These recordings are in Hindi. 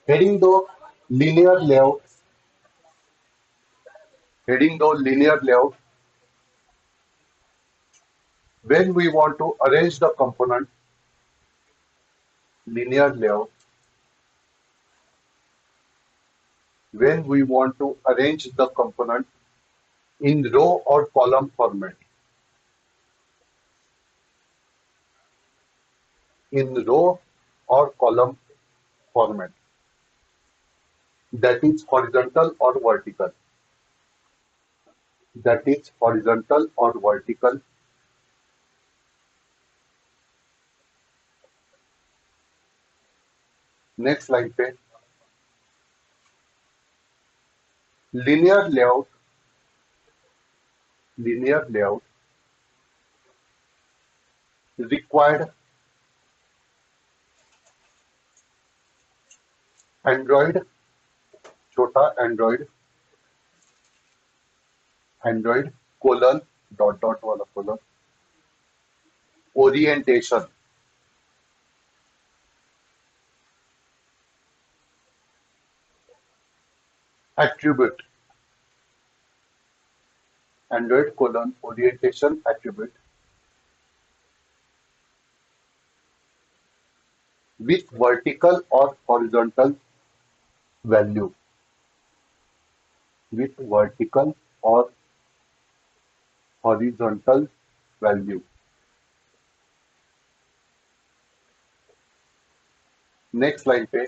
heading the linear layout, heading the linear layout, when we want to arrange the component, linear layout, when we want to arrange the component in row or column format, in row or column format, that is horizontal or vertical, that is horizontal or vertical. Next line पे linear layout, linear layout required Android, छोटा Android, Android colon dot dot वाला colon, orientation, attribute, Android colon orientation attribute with vertical or horizontal value, with vertical or horizontal value. Next line पे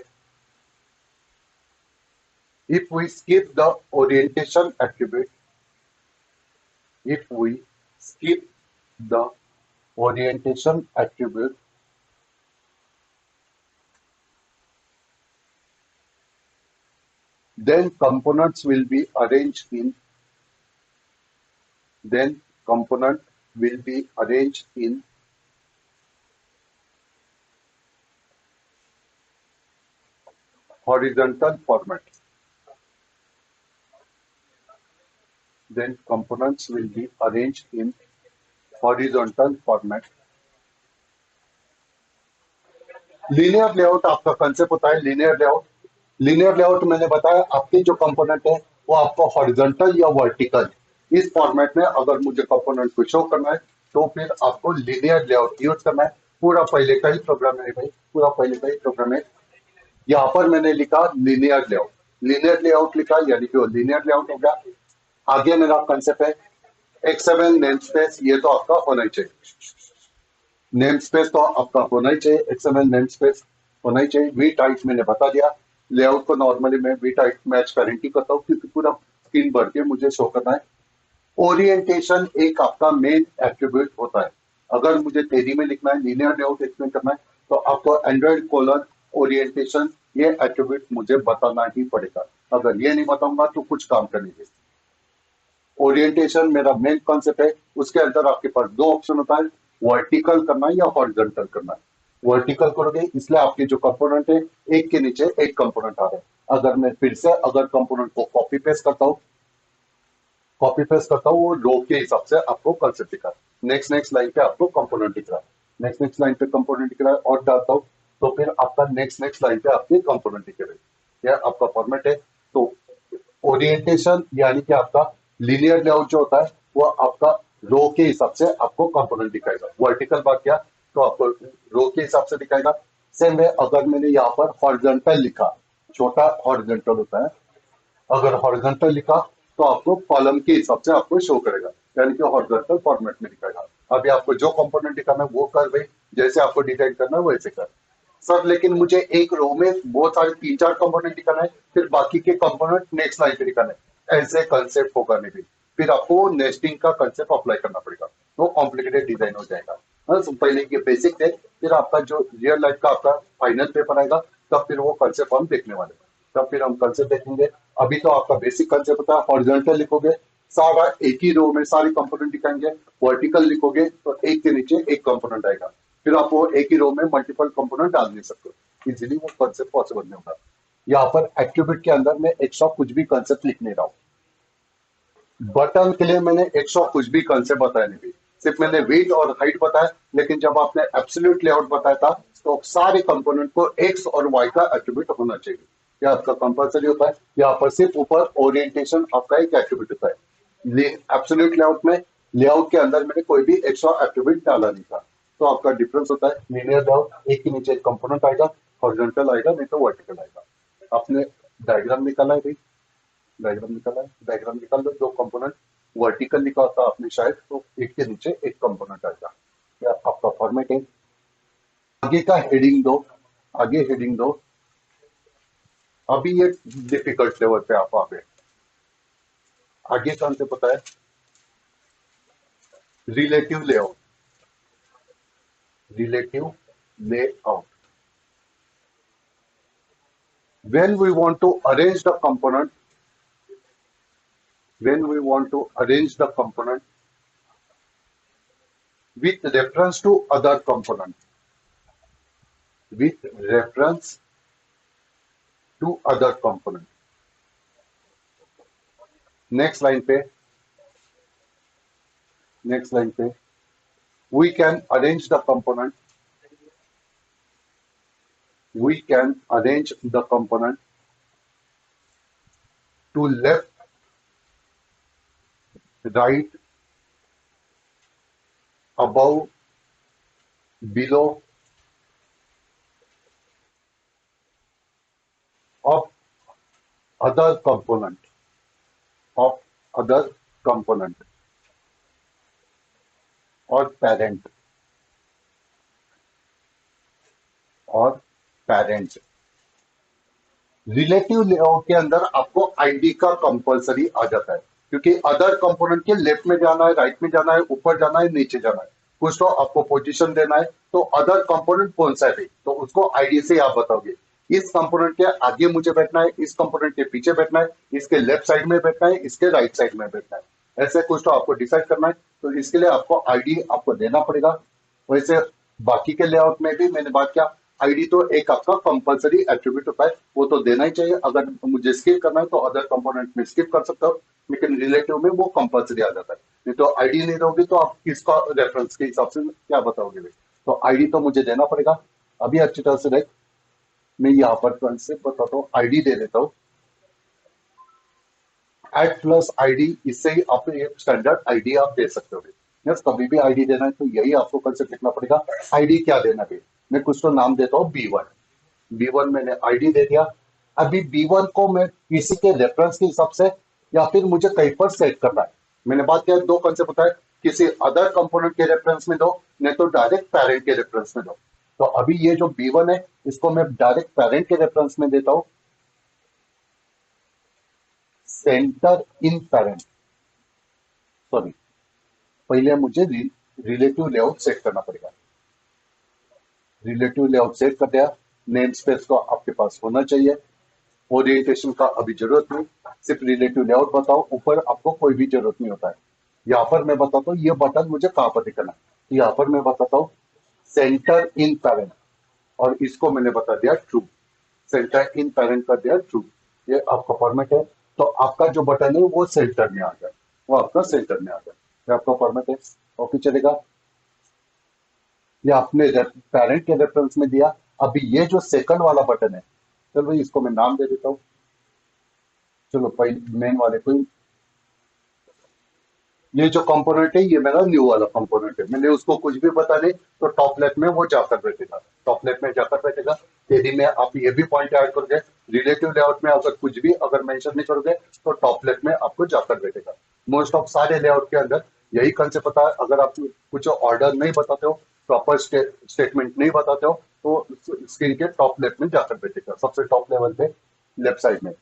if we skip the orientation attribute, if we skip the orientation attribute, then components will be arranged in, then component will be arranged in horizontal format, then components will be arranged in horizontal format. Linear layout आपका कंसेप्ट होता है लीनियर लेआउट। लीनियर लेआउट मैंने बताया आपके जो कंपोनेंट है वो आपको हॉरिजॉन्टल या वर्टिकल इस फॉर्मेट में अगर मुझे कंपोनेंट को शो करना है तो फिर आपको लीनियर लेआउट यूज करना है। पूरा पहले का ही प्रोग्राम है भाई, पूरा पहले का ही प्रोग्राम है। यहाँ पर मैंने लिखा लीनियर लेआउट, लीनियर लेआउट लिखा यानी कि वो लीनियर लेआउट हो गया। आगे मेरा कंसेप्ट है एक्सएमएल नेम स्पेस, ये तो आपका होना ही चाहिए, नेम स्पेस तो आपका होना ही चाहिए, एक्सएमएल नेम स्पेस होना ही चाहिए। वी टाइप मैंने बता दिया, लेआउट को नॉर्मली मैं वी टाइप मैच गारंटी करता हूँ क्योंकि पूरा स्क्रीन भर के मुझे शो करना है। ओरिएंटेशन एक आपका मेन एट्रीब्यूट होता है। अगर मुझे तेजी में लिखना है, लीनियर लेआउट एक्सप्लेन करना है तो आपको एंड्रॉइड कोलन ओरिएंटेशन ये एट्रीब्यूट मुझे बताना ही पड़ेगा। अगर ये नहीं बताऊंगा तो कुछ काम करने के। ओरिएंटेशन मेरा मेन कॉन्सेप्ट है, उसके अंदर आपके पास दो ऑप्शन होता है, वर्टिकल करना है या हॉरिजॉन्टल करना है। वर्टिकल करोगे इसलिए आपके जो कंपोनेंट है एक के नीचे एक कंपोनेंट आ रहा है। अगर मैं फिर से अगर कंपोनेंट को कॉपी पेस्ट करता हूँ, कॉपी पेस्ट करता हूँ वो रो के हिसाब से आपको कंसेप्ट दिखा है। नेक्स्ट नेक्स्ट लाइन पे आपको कंपोनेंट दिख रहा है, नेक्स्ट नेक्स्ट लाइन पे कंपोनेंट दिख रहा है और डालता हूँ तो फिर आपका नेक्स्ट नेक्स्ट लाइन पे आपके कंपोनेंट दिख रहे हैं। यह आपका फॉर्मेट है। तो ओरिएंटेशन यानी कि आपका लीनियर लेआउट जो होता है वो आपका रो के हिसाब से आपको कंपोनेंट दिखाएगा। वर्टिकल बात किया तो आपको रो के हिसाब से दिखाएगा। सेम है अगर मैंने यहाँ पर हॉरिजॉन्टल लिखा, छोटा हॉरिजॉन्टल होता है, अगर हॉरिजॉन्टल लिखा तो आपको कॉलम के हिसाब से आपको शो करेगा यानी कि हॉरिजॉन्टल फॉर्मेट में दिखाएगा। अभी आपको जो कंपोनेंट दिखाना है वो कर भाई, जैसे आपको डिजाइन करना है वैसे कर। सर लेकिन मुझे एक रो में बहुत सारे 3-4 कंपोनेंट दिखाना है फिर बाकी के कंपोनेंट नेक्स्ट लाइन पे दिखाना है, ऐसे कंसेप्ट होगा नहीं। फिर आपको नेस्टिंग का कंसेप्ट अप्लाई करना पड़ेगा, तो कॉम्प्लिकेटेड डिजाइन हो जाएगा। हाँ, तो पहले ये बेसिक है, फिर आपका जो रियल लाइफ का आपका फाइनल पेपर आएगा तब फिर वो कंसेप्ट हम देखने वाले हैं, तब फिर हम कंसेप्ट देखेंगे। अभी तो आपका बेसिक कंसेप्ट होता है, हॉरिजॉन्टल लिखोगे सारा एक ही रो में सारे कंपोनेंट दिखाएंगे, वर्टिकल लिखोगे तो एक के नीचे एक कंपोनेंट आएगा, फिर आप वो एक ही रो में मल्टीपल कंपोनेंट डाल नहीं सकते, इजीली वो कंसेप्ट पॉसिबल नहीं होगा। यहाँ पर एट्रीब्यूट के अंदर मैं एक्स्ट्रा कुछ भी कंसेप्ट लिख नहीं रहा हूँ। बटन के लिए मैंने एक्स्ट्रा कुछ भी कंसेप्ट बताया नहीं, सिर्फ मैंने वेट और हाइट बताया। लेकिन जब आपने एब्सोल्यूट लेआउट बताया था तो सारे कंपोनेंट को एक्स और वाई का एट्रीब्यूट होना चाहिए। ये आपका कंपलसरी होता है। यहाँ पर सिर्फ ऊपर ओरिएंटेशन आपका एक एट्रीब्यूट होता है। एब्सोल्यूट लेआउट में, लेआउट के अंदर मैंने कोई भी एक्स्ट्रा एट्रीब्यूट डाला नहीं था। तो आपका डिफरेंस होता है लीनियर लेआउट, एक के नीचे एक कंपोनेंट आएगा, हॉरिजॉन्टल आएगा, नहीं तो वर्टिकल आएगा। आपने डायग्राम निकाला है भाई, डायग्राम निकाला है, डायग्राम निकाल लो। जो कंपोनेंट वर्टिकल लिखा होता है आपने शायद, तो एक के नीचे एक कंपोनेंट आएगा। या आपका फॉर्मेट है। आगे का हेडिंग दो, आगे हेडिंग दो। अभी ये डिफिकल्ट लेवल पे आप आ गए। आगे कौन से पता है? Relative layout, relative layout. when we want to arrange the component when we want to arrange the component with reference to other component, with reference to other component, next line पे, next line पे, we can arrange the component, we can arrange the component to left, right, above, below of other component, of other component और parent, और पेरेंट। रिलेटिव लेआउट के अंदर आपको आईडी का कंपलसरी आ जाता है, क्योंकि अदर कंपोनेंट के लेफ्ट में जाना है, राइट में जाना है, ऊपर जाना है, नीचे जाना है, कुछ तो आपको पोजीशन देना है। तो अदर कंपोनेंट कौन सा है तो उसको आईडी से आप बताओगे। इस कंपोनेंट के आगे मुझे बैठना है, इस कंपोनेंट के पीछे बैठना है, इसके लेफ्ट साइड में बैठना है, इसके राइट साइड में बैठना है। ऐसे कुछ तो आपको डिसाइड करना है। तो इसके लिए आपको आईडी आपको देना पड़ेगा। वैसे बाकी के लेआउट में भी मैंने बात किया, आईडी तो एक आपका कंपलसरी एट्रीब्यूट होता है, वो तो देना ही चाहिए। अगर मुझे स्किप करना है तो अदर कंपोनेंट में स्किप कर सकता हूँ, लेकिन रिलेटिव में वो कंपलसरी आ जाता है। नहीं तो आईडी नहीं दोगे तो आप किसका रेफरेंस के हिसाब से क्या बताओगे भाई? तो आईडी तो मुझे देना पड़ेगा। अभी अच्छी तरह से देख, मैं यहाँ पर कंसेप्ट बताता हूँ, आईडी दे देता हूँ। एड प्लस आईडी, इससे ही आप एक स्टैंडर्ड आईडी आप दे सकते हो। यस, कभी भी आईडी देना है तो यही आपको कंसेप्ट लिखना पड़ेगा। आईडी क्या देना है? मैं कुछ तो नाम देता हूँ B1। B1 मैंने आईडी दे दिया। अभी B1 को मैं किसी के रेफरेंस के हिसाब से या फिर मुझे कहीं पर सेट करना है। मैंने बात किया दो कंसेप्ट होता है, किसी अदर कंपोनेंट के रेफरेंस में दो, नहीं तो डायरेक्ट पेरेंट के रेफरेंस में दो। तो अभी ये जो B1 है इसको मैं डायरेक्ट पेरेंट के रेफरेंस में देता हूं। सेंटर इन पेरेंट, सॉरी, पहले मुझे रिलेटिव लेआउट सेट करना पड़ेगा। रिलेटिव लेआउट सेट कर दिया। नेम स्पेस का आपके पास होना चाहिए। ओरिएंटेशन का अभी जरूरत नहीं, सिर्फ रिलेटिव लेआउट बताओ, ऊपर आपको कोई भी जरूरत नहीं होता है। यहाँ पर मैं बताता हूँ ये बटन मुझे कहाँ पर दिखना है। यहाँ पर मैं बताता हूँ सेंटर इन पेरेंट, और इसको मैंने बता दिया ट्रू। सेंटर इन पेरेंट कर दिया ट्रू। ये आपका फॉर्मेट है। तो आपका जो बटन है वो सेंटर में आ गया, वो आपका सेंटर में आ गया। ये आपका फॉर्मेट है। ओके चलेगा। ये आपने पेरेंट के रेफरेंस में दिया। अभी ये जो सेकंड वाला बटन है, चलो इसको मैं नाम दे देता हूँ। चलो पहले मेन वाले को, ये जो कंपोनेंट है ये मेरा न्यू वाला कंपोनेंट है। मैंने उसको कुछ भी बता नहीं तो टॉप लेफ्ट में वो जाकर बैठेगा, टॉप लेफ्ट में जाकर बैठेगा। यदि में आप ये भी पॉइंट ऐड करोगे, रिलेटिव लेआउट में अगर कुछ भी अगर मेंशन नहीं करोगे तो टॉप लेफ्ट में आपको जाकर बैठेगा। मोस्ट ऑफ सारे लेआउट के अंदर यही कंसेप्ट पता है। अगर आप कुछ ऑर्डर नहीं बताते हो, प्रॉपर स्टेटमेंट नहीं बताते हो, तो स्क्रीन के टॉप लेफ्ट में जाकर बैठेगा, सबसे टॉप लेवल पे लेफ्ट साइड में।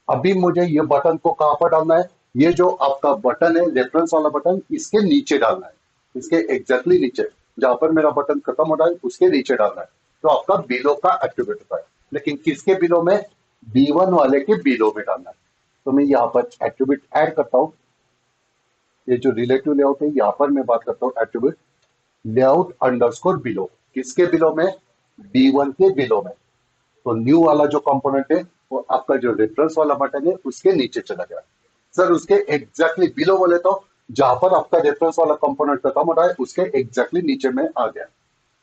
अभी मुझे ये बटन को कहां पर डालना है? ये जो आपका बटन है रेफरेंस वाला बटन, इसके नीचे डालना है, इसके एग्जैक्टली नीचे, जहां पर मेरा बटन खत्म हो रहा है उसके नीचे डालना है। तो आपका बिलो का एट्रीब्यूट होता है, लेकिन किसके बिलो में? B1 वाले के बिलो में डालना है। तो मैं यहाँ पर एट्रीब्यूट ऐड करता हूँ। ये जो रिलेटिव लेआउट है यहाँ पर मैं बात करता हूँ एट्रीब्यूट लेआउट अंडरस्कोर बिलो। किसके बिलो में? B1 के बिलो में। तो न्यू वाला जो कंपोनेंट है वो आपका जो रेफरेंस वाला बटन है उसके नीचे चला गया। सर उसके एग्जैक्टली बिलो बोले तो जहां पर आपका रेफरेंस वाला कंपोनेंट खत्म हो रहा है उसके एग्जैक्टली नीचे में आ गया।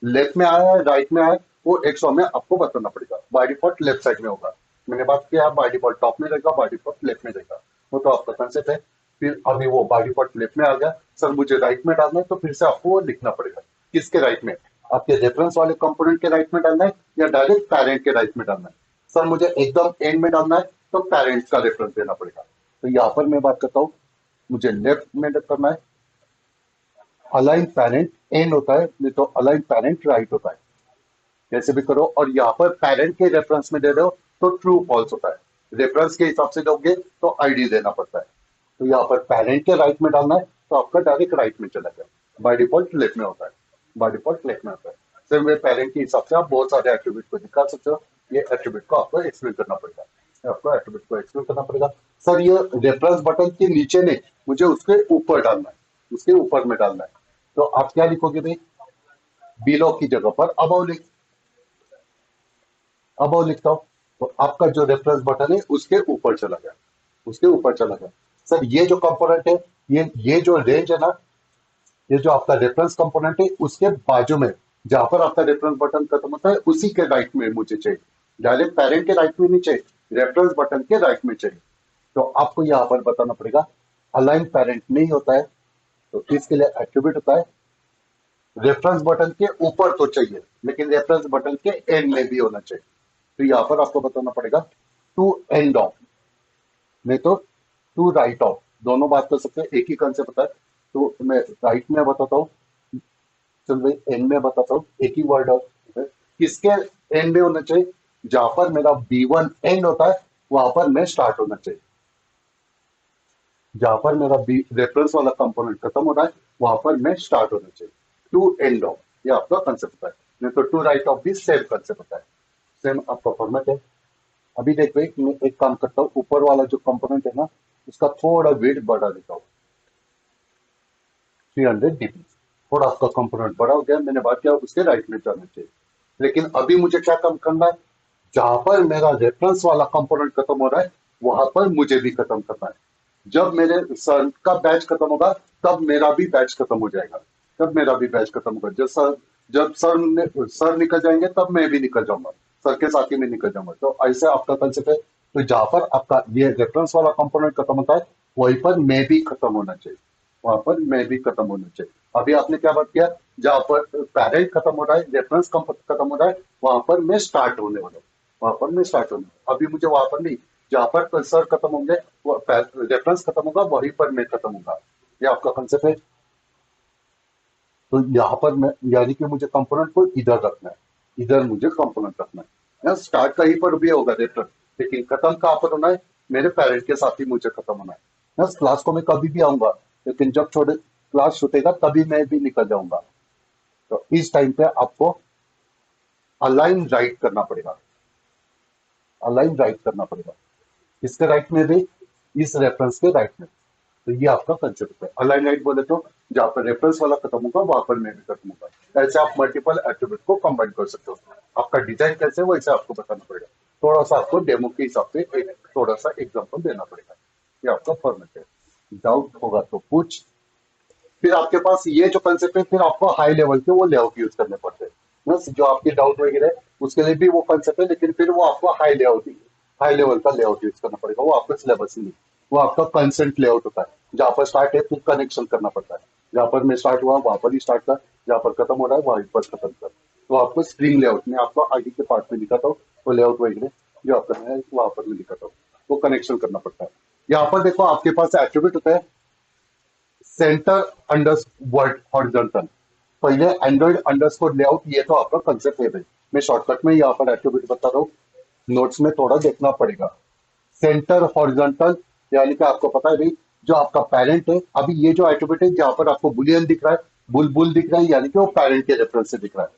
लेफ्ट में आया है, राइट में आया, वो 100 में आपको बताना पड़ेगा। बाय डिफॉल्ट लेफ्ट साइड में होगा। मैंने बात किया बाय डिफॉल्ट टॉप में रहेगा, बाय डिफॉल्ट लेफ्ट में रहेगा, वो तो आपका कंसेप्ट है। फिर अभी वो बाय डिफॉल्ट लेफ्ट में आ गया, सर मुझे राइट में डालना है, तो फिर से आपको वो लिखना पड़ेगा। किसके राइट में? आपके रेफरेंस वाले कंपोनेंट के राइट में डालना है या डायरेक्ट पैरेंट के राइट में डालना है? सर मुझे एकदम एंड में डालना है, तो पैरेंट्स का रेफरेंस देना पड़ेगा। तो यहाँ पर मैं बात करता हूँ, मुझे लेफ्ट में करना है। अलाइन पैरेंट एंड होता है, नहीं तो अलाइन पैरेंट राइट होता है, कैसे भी करो। और यहाँ पर पैरेंट के रेफरेंस में दे रहे हो तो ट्रू फॉल्स होता है, रेफरेंस के हिसाब से दोगे तो आईडी देना पड़ता है। तो यहाँ पर पेरेंट के राइट में डालना है, तो आपका डायरेक्ट राइट में चला गया। बाय डिफॉल्ट लेफ्ट में होता है, बाय डिफॉल्ट लेफ्ट में होता है। सिर्फ वे पेरेंट के हिसाब से आप बहुत सारे एट्रीब्यूट को निकाल सकते हो। ये एट्रीब्यूट को आपको एक्सप्लेन करना पड़ेगा, आपको एट्रीब्यूट को एक्सप्लेन करना पड़ेगा। सर ये रेफरेंस बटन के नीचे नहीं, मुझे उसके ऊपर डालना है, उसके ऊपर में डालना है। तो आप क्या लिखोगे भाई? बिलो की जगह पर अबव लिख, अबव लिखता हूं, तो आपका जो रेफरेंस बटन है उसके ऊपर चला गया, उसके ऊपर चला गया। सर ये जो कंपोनेंट है, ये जो रेंज है ना, ये जो आपका रेफरेंस कंपोनेंट है उसके बाजू में जहां पर आपका रेफरेंस बटन खत्म होता है उसी के राइट में मुझे चाहिए। डायरेक्ट पेरेंट के राइट में नहीं चाहिए, रेफरेंस बटन के राइट में चाहिए। तो आपको यहां पर बताना पड़ेगा अलाइन पेरेंट नहीं होता है, तो इसके लिए एट्रीब्यूट होता है रेफरेंस बटन के ऊपर तो चाहिए, लेकिन रेफरेंस बटन के एंड में भी होना चाहिए। तो यहां पर आपको बताना पड़ेगा टू एंड ऑफ, नहीं तो टू राइट ऑफ, दोनों बात कर सकते हैं, एक ही कंसेप्ट होता है। तो मैं राइट में बताता हूँ, चल भाई एंड में बताता हूँ, एक ही वर्ड है। किसके एंड में होना चाहिए? जहां पर मेरा B1 एंड होता है वहां पर मैं स्टार्ट होना चाहिए। जहां पर मेरा बी रेफरेंस वाला कंपोनेंट खत्म हो रहा है वहां पर मैं स्टार्ट होना चाहिए। टू एंड ऑफ ये आपका कंसेप्ट होता है, नहीं तो टू राइट ऑफ भी सेम कंसेप्ट होता है, सेम आपका फॉर्मेट है। अभी देखो मैं एक काम करता हूँ, ऊपर वाला जो कंपोनेंट है ना उसका थोड़ा वेट बढ़ा देता हूँ, 300 dp। थोड़ा आपका कंपोनेंट बड़ा हो गया, मैंने बात किया उसके राइट में जाना चाहिए। लेकिन अभी मुझे क्या काम करना है? जहां पर मेरा रेफरेंस वाला कंपोनेंट खत्म हो रहा है वहां पर मुझे भी खत्म करना है। जब मेरे सर का बैच खत्म होगा तब मेरा भी बैच खत्म हो जाएगा, तब मेरा भी बैच खत्म होगा। जब सर निकल जाएंगे तब मैं भी निकल जाऊंगा, सर के साथ ही मैं निकल जाऊंगा। तो ऐसे आपका कंसेप्ट है। तो जहां पर आपका ये रेफरेंस वाला कंपोनेंट खत्म होता है वहीं पर मैं भी खत्म होना चाहिए, वहां पर मैं भी खत्म होना चाहिए। अभी आपने क्या बात किया? जहां पर पैरेंट खत्म हो रहा है, रेफरेंस खत्म हो रहा है, वहां पर मैं स्टार्ट होने वाला हूँ, वहां पर मैं स्टार्ट होने वाला हूं। अभी मुझे वहां पर नहीं, जहां पर कर्सर खत्म होंगे, रेफरेंस खत्म होगा वहीं पर मैं खत्म होगा। ये आपका कंसेप्ट है। तो यहाँ पर मैं यानी कि मुझे कंपोनेंट को इधर रखना है, इधर मुझे कंपोनेंट रखना है। स्टार्ट कहीं पर भी होगा रेफरेंस, लेकिन खत्म कहाँ पर होना है? मेरे पेरेंट के साथ ही मुझे खत्म होना है। बस क्लास को मैं कभी भी आऊंगा, लेकिन जब छोटे क्लास छूटेगा तभी मैं भी निकल जाऊंगा। तो इस टाइम पे आपको अलाइन राइट करना पड़ेगा, अलाइन राइट करना पड़ेगा। इसके राइट में भी, इस रेफरेंस के राइट में। तो ये आपका कंसेप्ट है। अलाइन राइट बोले तो जहां पर रेफरेंस वाला खत्म होगा वहां पर मैं भी खत्म होगा। ऐसे आप मल्टीपल एट्रीब्यूट को कंबाइन कर सकते हो। आपका डिजाइन कैसे है वैसे आपको बताना पड़ेगा। थोड़ा सा आपको डेमो के हिसाब से एक थोड़ा सा एग्जाम्पल देना पड़ेगा। ये आपका फॉर्मेट है। डाउट होगा तो पूछ। फिर आपके पास ये जो कंसेप्ट है, फिर आपको हाई लेवल के वो लेआउट यूज करने पड़ते हैं। बस जो आपकी डाउट वगैरह है उसके लिए भी वो कंसेप्ट है, लेकिन फिर वो आपको हाई लेवल का लेआउट यूज करना पड़ेगा। वो आपका सिलेबस ही नहीं, वो आपका कंसेंट लेआउट होता है। जहां पर स्टार्ट है फिर कनेक्शन करना पड़ता है, जहां पर मैं स्टार्ट हुआ वहां पर ही स्टार्ट कर, जहां पर खत्म हो रहा है वहीं पर खत्म कर। तो आपको स्ट्रिंग लेआउट में आपको आगे के पार्ट में लिखा था वो लेआउट वगैरह जो आप करना है वहां पर मैं लिखा था, वो कनेक्शन करना पड़ता है। यहाँ पर देखो आपके पास एट्रीब्यूट होता है सेंटर अंडर वर्ड हॉरिजॉन्टल। पहले एंड्रॉइड अंडरस्कोर लेआउट, ये तो आपका कंसेप्ट है भाई। मैं शॉर्टकट में यहाँ पर एट्रीब्यूट बता रहा हूँ, नोट्स में थोड़ा देखना पड़ेगा। सेंटर हॉरिजॉन्टल यानी कि आपको पता है भाई, जो आपका पेरेंट है, अभी ये जो एट्रीब्यूट है जहां पर आपको बुलियन दिख रहा है, बुलबुल दिख रहा है, यानी कि वो पेरेंट के रेफरेंस से दिख रहा है।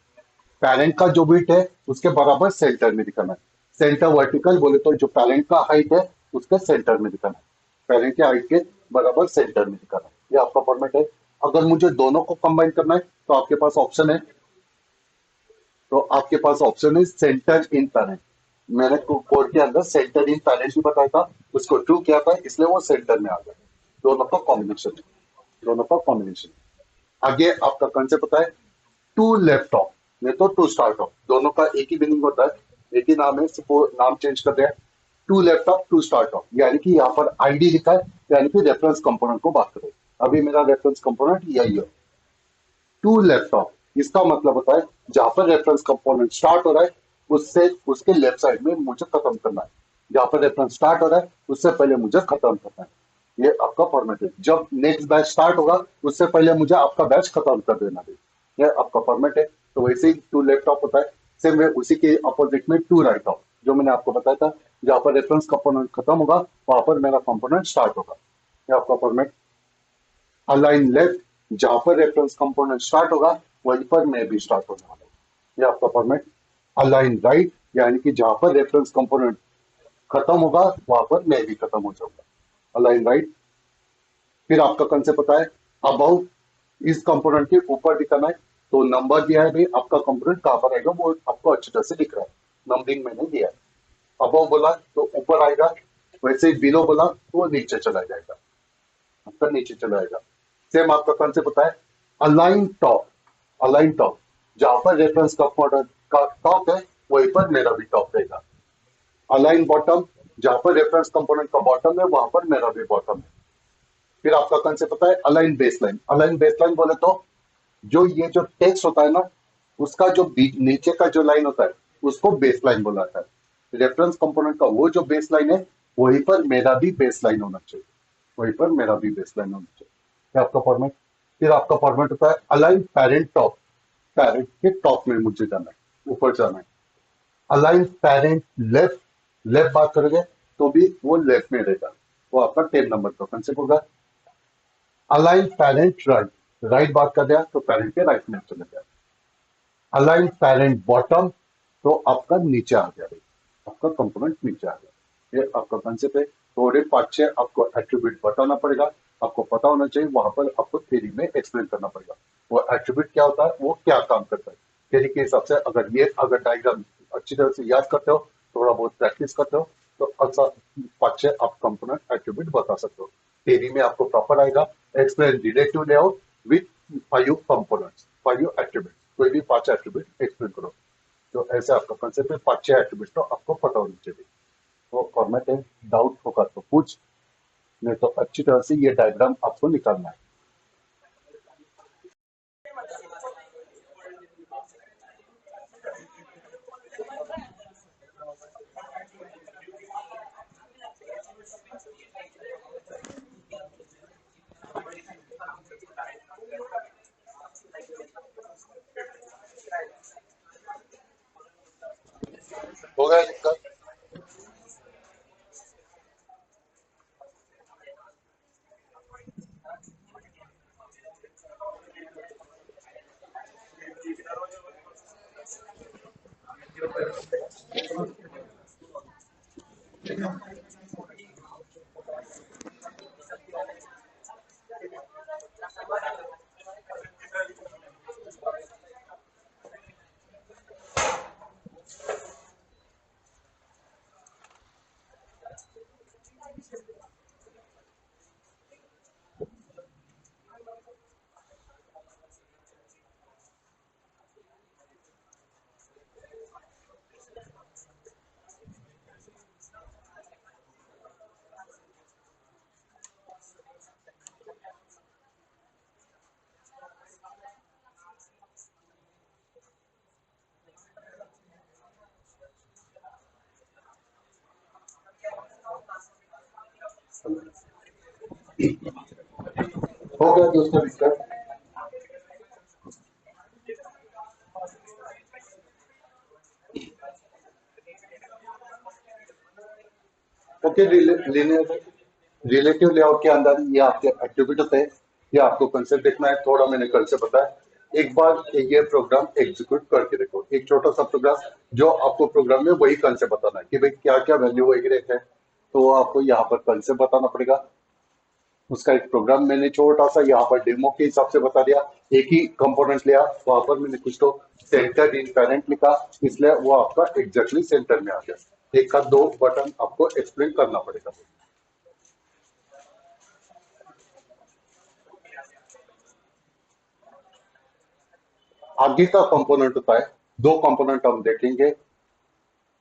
पेरेंट का जो बिट है उसके बराबर सेंटर में दिखाना है। सेंटर वर्टिकल बोले तो जो पेरेंट का हाइट है उसके सेंटर में दिखाना है, पेरेंट के हाइट के बराबर सेंटर में दिखाना है। ये आपका फॉर्मेट है। अगर मुझे दोनों को कंबाइन करना है तो आपके पास ऑप्शन है, तो आपके पास ऑप्शन है सेंटर इन पेरेंट। मैंने कोड के अंदर सेंटर इन पेरेंट भी बताया था, उसको ट्रू किया था इसलिए वो सेंटर में आ गया। दोनों का कॉम्बिनेशन है, दोनों का कॉम्बिनेशन। आगे आपका कंसेप्ट होता है टू लेफ्ट ऑफ, नहीं तो टू स्टार्ट ऑफ। दोनों का एक ही मीनिंग होता है, एक ही नाम है, सिर्फ वो नाम चेंज कर दिया। To laptop to start off, यानी कि यहाँ पर आईडी लिखा है, यानी कि रेफरेंस कंपोनेंट को बात करें। अभी मेरा रेफरेंस कंपोनेंट यही है, टू लैपटॉप। इसका मतलब होता है जहां पर रेफरेंस कंपोनेंट स्टार्ट हो रहा है उससे उसके लेफ्ट साइड में मुझे खत्म करना है, जहां पर रेफरेंस स्टार्ट हो रहा है उससे पहले मुझे खत्म करना है। ये आपका फॉर्मेट है। जब नेक्स्ट बैच स्टार्ट होगा उससे पहले मुझे आपका बैच खत्म कर देना है, ये आपका फॉर्मेट है। तो वैसे ही टू लैपटॉप होता है, सेम वे उसी के अपोजिट में टू राइट ऑफ, जो मैंने आपको बताया था, जहां पर रेफरेंस कंपोनेंट खत्म होगा वहां पर मेरा कंपोनेंट स्टार्ट होगा, ये आपका फॉर्मेट। अलाइन लेफ्ट, जहां पर रेफरेंस कंपोनेंट स्टार्ट होगा वहीं पर मैं भी स्टार्ट होने वाला हूँ, ये आपका फॉर्मेट। अलाइन राइट, यानी कि जहां पर रेफरेंस कंपोनेंट खत्म होगा वहां पर मैं भी खत्म हो जाऊंगा, अलाइन राइट। फिर आपका कंसेप्ट पता है, अबाउ, इस कंपोनेंट के ऊपर दिखाना है, तो नंबर दिया है भाई, आपका कंपोनेंट कहां पर आएगा वो आपको अच्छी तरह से दिख रहा है, नंबरिंग मैंने दिया है। अबाउ बोला तो ऊपर आएगा, वैसे ही बिलो बोला तो वो नीचे चला जाएगा, आपका नीचे चला जाएगा। सेम आपका कंसेप्ट पता है, अलाइन टॉप, अलाइन टॉप, जहां पर रेफरेंस कंपोनेंट का टॉप है वहीं पर मेरा भी टॉप रहेगा। अलाइन बॉटम, जहां पर रेफरेंस कंपोनेंट का बॉटम है वहां पर मेरा भी बॉटम है। फिर आपका कंसेप्ट पता है, अलाइन बेसलाइन। अलाइन बेसलाइन बोले तो जो ये जो टेक्स्ट होता है ना, उसका जो नीचे का जो लाइन होता है उसको बेस लाइन बोला जाता है। रेफरेंस कंपोनेंट का वो जो बेस लाइन है वहीं पर मेरा भी बेस लाइन होना चाहिए, वहीं पर मेरा भी बेस लाइन होना चाहिए, ये आपका फॉर्मेट। फिर आपका फॉर्मेट होता है अलाइन पेरेंट टॉप, पेरेंट के टॉप में मुझे जाना है, ऊपर जाना है। अलाइन पेरेंट लेफ्ट, लेफ्ट बात करोगे तो भी वो लेफ्ट में रहेगा, वो आपका 10 नंबर का कंसेप्ट होगा। अलाइन पेरेंट राइट, राइट बात कर दिया तो पेरेंट के राइट में चले गया। अलाइन पेरेंट बॉटम, तो आपका नीचे आ गया, आपका कंपोनेंट नीचे आ गया, ये आपका कंसेप्ट है। थोड़े 5-6 आपको एट्रीब्यूट बताना पड़ेगा, आपको पता होना चाहिए, वहां पर आपको थ्योरी में एक्सप्लेन करना पड़ेगा वो एट्रीब्यूट क्या होता है, वो क्या काम करता है। थ्योरी के हिसाब से अगर डायग्राम अच्छी तरह से याद करते हो, थोड़ा बहुत प्रैक्टिस करते हो, तो अच्छा 5-6 आप कंपोनेंट एट्रीब्यूट बता सकते हो। थ्योरी में आपको प्रॉपर आएगा, explain relative layout with 5 components, 5 attribute, कोई भी 5 एट्रीब्यूट एक्सप्लेन करो। तो ऐसे आपका कंसेप्ट है, 5-6 एट्रीब्यूट तो आपको पता होनी चाहिए। तो फॉर्मेट है, डाउट होगा तो पूछ, नहीं तो अच्छी तरह से ये डायग्राम आपको निकालना है। हो गया इसका। हो गया दोस्तों डिस्कस। ओके, रिलेटिव लेआउट के अंदर ये आपके एक्टिविटी होते हैं, ये आपको कंसेप्ट देखना है, थोड़ा मैंने कल से बताया। एक बार ये प्रोग्राम एग्जीक्यूट करके देखो, एक छोटा सा प्रोग्राम, जो आपको प्रोग्राम में वही कंसेप्ट बताना है कि भाई क्या क्या वैल्यू वगैरह है, तो वो आपको यहाँ पर कंसेप्ट बताना पड़ेगा। उसका एक प्रोग्राम मैंने छोटा सा यहाँ पर डेमो के हिसाब से बता दिया। एक ही कंपोनेंट लिया, वहां पर मैंने कुछ तो सेंटर इन पेरेंट लिखा, इसलिए वो आपका एग्जैक्टली सेंटर में आ गया। एक का दो बटन आपको एक्सप्लेन करना पड़ेगा। आगे का कंपोनेंट होता है, दो कंपोनेंट हम देखेंगे,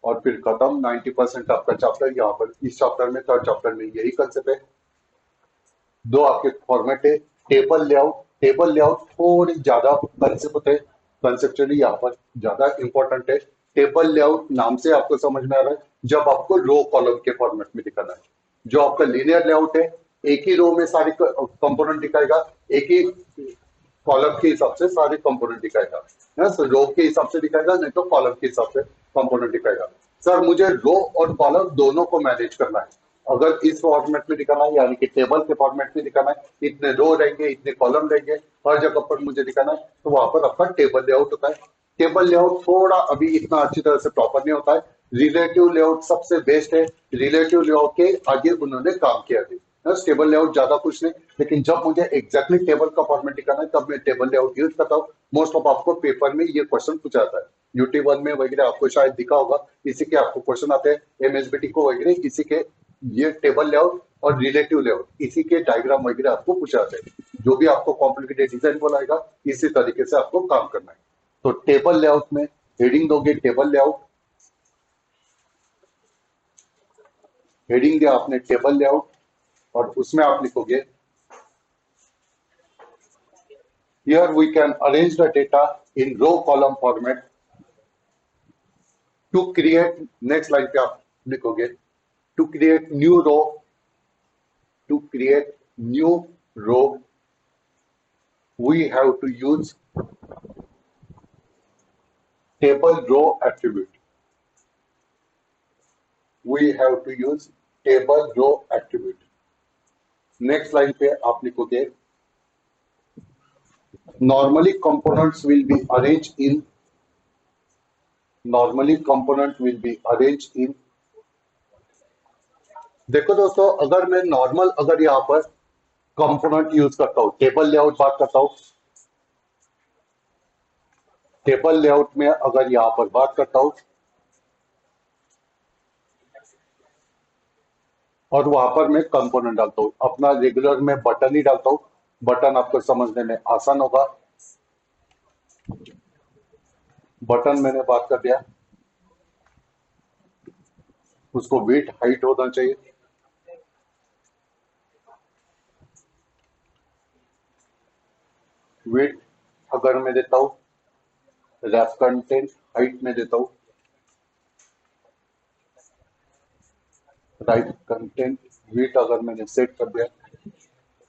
और फिर खत्म। 90% आपका चैप्टर यहाँ पर, इस चैप्टर में, थर्ड चैप्टर में यही कंसेप्ट है। दो आपके फॉर्मेट है। टेबल लेआउट, टेबल लेआउट थोड़ी ज्यादा कंसेप्ट होते हैं, कंसेप्चुअली यहाँ पर ज्यादा इंपॉर्टेंट है। टेबल लेआउट नाम से आपको समझ में आ रहा है, जब आपको रो कॉलम के फॉर्मेट में दिखाना है। जो आपका लीनियर लेआउट है, एक ही रो में सारे कंपोनेंट दिखाएगा, एक ही कॉलम के हिसाब से सारे कंपोनेंट दिखाएगा। रो के हिसाब से दिखाएगा, नहीं तो कॉलम के हिसाब से कंपोनेंट दिखाएगा। सर मुझे रो और कॉलम दोनों को मैनेज करना है। अगर इस फॉर्मेट में दिखाना है, यानी कि टेबल के फॉर्मेट में दिखाना है, इतने रो रहेंगे, इतने कॉलम रहेंगे, हर जगह पर मुझे दिखाना है, तो वहां पर आपका टेबल लेआउट होता है। टेबल लेआउट थोड़ा अभी इतना अच्छी तरह से प्रॉपर नहीं होता है। रिलेटिव लेआउट सबसे बेस्ट है। रिलेटिव लेआउट के आगे उन्होंने काम किया है। टेबल लेआउट ज्यादा कुछ नहीं, लेकिन जब मुझे एग्जैक्टली टेबल का फॉर्मेट दिखाना है तब मैं टेबल लेआउट यूज करता हूँ। मोस्ट ऑफ आपको पेपर में ये क्वेश्चन पूछा जाता है। यूटी 1 में वगैरह आपको शायद दिखा होगा, इसी के आपको क्वेश्चन आते हैं। एमएसबीटी को वगैरह इसी के, ये टेबल लेआउट और रिलेटिव लेआउट, इसी के डायग्राम वगैरह आपको पूछा जाता है। जो भी आपको कॉम्प्लिकेटेड डिजाइन बोलाएगा, इसी तरीके से आपको काम करना है। तो टेबल लेआउट में हेडिंग दोगे टेबल लेआउट, हेडिंग दिया आपने टेबल लेआउट, और उसमें आप लिखोगे here we can arrange the data in row column format to create, next line पे आप लिखोगे to create new row, to create new row we have to use table row attribute, we have to use table row attribute। Next line पे आप लिखोगे normally components will be arranged in, normally component will be arranged in। देखो दोस्तों, अगर मैं नॉर्मल, अगर यहाँ पर कंपोनेंट यूज करता हूँ, टेबल लेआउट बात करता हूँ, टेबल लेआउट में अगर यहाँ पर बात करता हूँ और वहां पर मैं कंपोनेंट डालता हूँ, अपना रेगुलर में बटन ही डालता हूँ। बटन आपको समझने में आसान होगा। बटन मैंने बात कर दिया, उसको वेट हाइट होना चाहिए। वेट अगर मैं देता हूँ, रैप कंटेंट हाइट में देता हूँ, राइट कंटेंट वेट अगर मैंने सेट कर दिया,